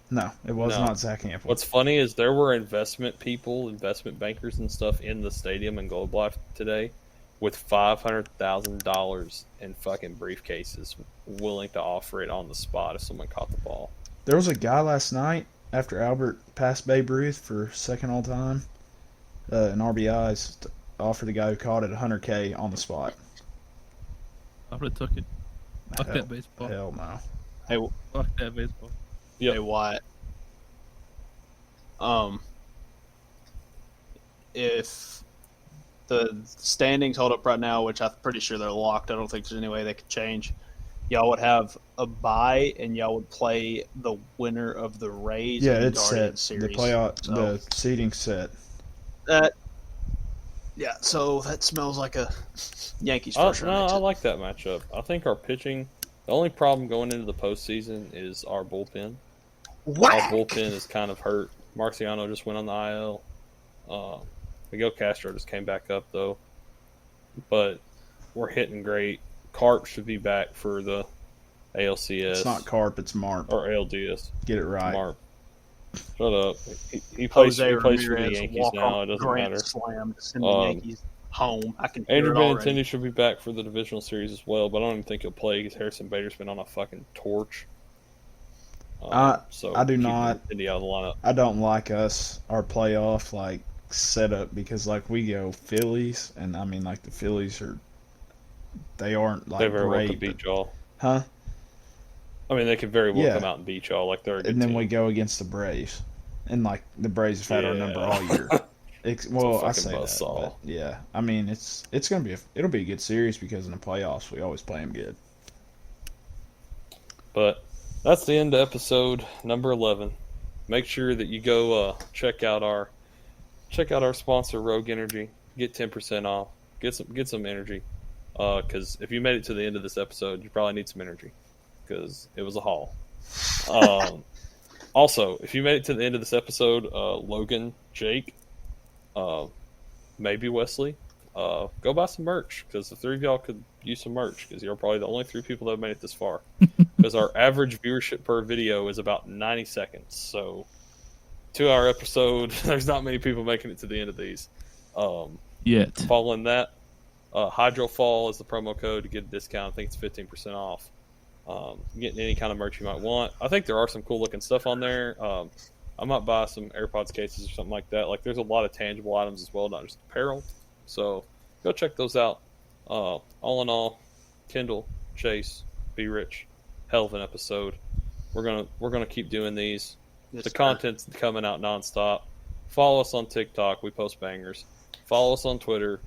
[SPEAKER 3] No, it was
[SPEAKER 1] No.
[SPEAKER 3] not Zach Campbell.
[SPEAKER 1] What's funny is there were investment people, investment bankers and stuff in the stadium in Globe Life today with $500,000 in fucking briefcases willing to offer it on the spot if someone caught the ball.
[SPEAKER 3] There was a guy last night after Albert passed Babe Ruth for second all time in RBIs to offer the guy who caught it $100K on the spot.
[SPEAKER 5] I would have took it. Fuck that baseball.
[SPEAKER 3] Hell no.
[SPEAKER 2] Hey,
[SPEAKER 5] Fuck that baseball.
[SPEAKER 1] Yep.
[SPEAKER 2] Hey Wyatt. If the standings hold up right now, which I'm pretty sure they're locked, I don't think there's any way they could change. Y'all would have a bye, and y'all would play the winner of the Rays
[SPEAKER 3] Yeah,
[SPEAKER 2] and
[SPEAKER 3] it's set.
[SPEAKER 2] Guardians series.
[SPEAKER 3] The playoff,
[SPEAKER 2] So
[SPEAKER 3] the seating's set.
[SPEAKER 2] so that smells like a Yankees
[SPEAKER 1] Oh,
[SPEAKER 2] first
[SPEAKER 1] no,
[SPEAKER 2] round
[SPEAKER 1] I
[SPEAKER 2] exit.
[SPEAKER 1] like that matchup. I think our pitching, the only problem going into the postseason is our bullpen. Our bullpen is kind of hurt. Marciano just went on the IL. Miguel Castro just came back up, though. But we're hitting great. Carp should be back for the ALCS.
[SPEAKER 3] It's not Carp, it's Marp.
[SPEAKER 1] Or ALDS.
[SPEAKER 3] Get it right.
[SPEAKER 1] Marp. Shut up. He plays for the
[SPEAKER 2] Ramirez
[SPEAKER 1] Yankees
[SPEAKER 2] walk
[SPEAKER 1] now.
[SPEAKER 2] off
[SPEAKER 1] It doesn't
[SPEAKER 2] grand
[SPEAKER 1] matter.
[SPEAKER 2] slam to send the
[SPEAKER 1] Um,
[SPEAKER 2] Yankees home. I can hear
[SPEAKER 1] Andrew
[SPEAKER 2] it already.
[SPEAKER 1] Benintendi should be back for the divisional series as well, but I don't even think he'll play because Harrison Bader's been on a fucking torch. So
[SPEAKER 3] I do
[SPEAKER 1] keep
[SPEAKER 3] not-
[SPEAKER 1] Benintendi out of the lineup.
[SPEAKER 3] I don't like our playoff setup because we go Phillies and I mean the Phillies they aren't
[SPEAKER 1] They very well
[SPEAKER 3] great,
[SPEAKER 1] could beat y'all.
[SPEAKER 3] huh?
[SPEAKER 1] I mean, they could very well
[SPEAKER 3] Yeah.
[SPEAKER 1] come out and beat y'all. Like they're a good
[SPEAKER 3] And then
[SPEAKER 1] team.
[SPEAKER 3] we go against the Braves, and the Braves have had our number all year. Well, I
[SPEAKER 1] fucking
[SPEAKER 3] say that,
[SPEAKER 1] buzzsaw.
[SPEAKER 3] but yeah. I mean, it's gonna be it'll be a good series because in the playoffs we always play them good.
[SPEAKER 1] But that's the end of episode number 11. Make sure that you go check out our sponsor, Rogue Energy. Get 10% off. Get some energy. Because if you made it to the end of this episode, you probably need some energy. Because it was a haul. Also, if you made it to the end of this episode, Logan, Jake, maybe Wesley, go buy some merch. Because the three of y'all could use some merch. Because you're probably the only 3 people that have made it this far. Because our average viewership per video is about 90 seconds. So, 2-hour episode, there's not many people making it to the end of these.
[SPEAKER 5] Yet.
[SPEAKER 1] Following that, Hydrofall is the promo code to get a discount. I think it's 15% off. Getting any kind of merch you might want. I think there are some cool looking stuff on there. I might buy some AirPods cases or something like that. There's a lot of tangible items as well, not just apparel. So go check those out. All in all, Kendall, Chase, Be Rich, hell of an episode. We're gonna keep doing these.
[SPEAKER 2] Yes,
[SPEAKER 1] The
[SPEAKER 2] sir.
[SPEAKER 1] content's coming out nonstop. Follow us on TikTok. We post bangers. Follow us on Twitter.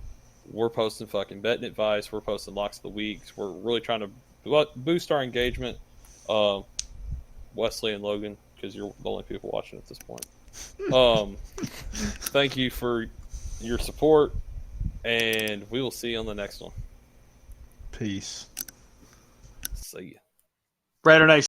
[SPEAKER 1] We're posting fucking betting advice. We're posting locks of the weeks. We're really trying to boost our engagement. Wesley and Logan, because you're the only people watching at this point. Thank you for your support, and we will see you on the next one.
[SPEAKER 3] Peace.
[SPEAKER 1] See ya.
[SPEAKER 2] Raider Nation.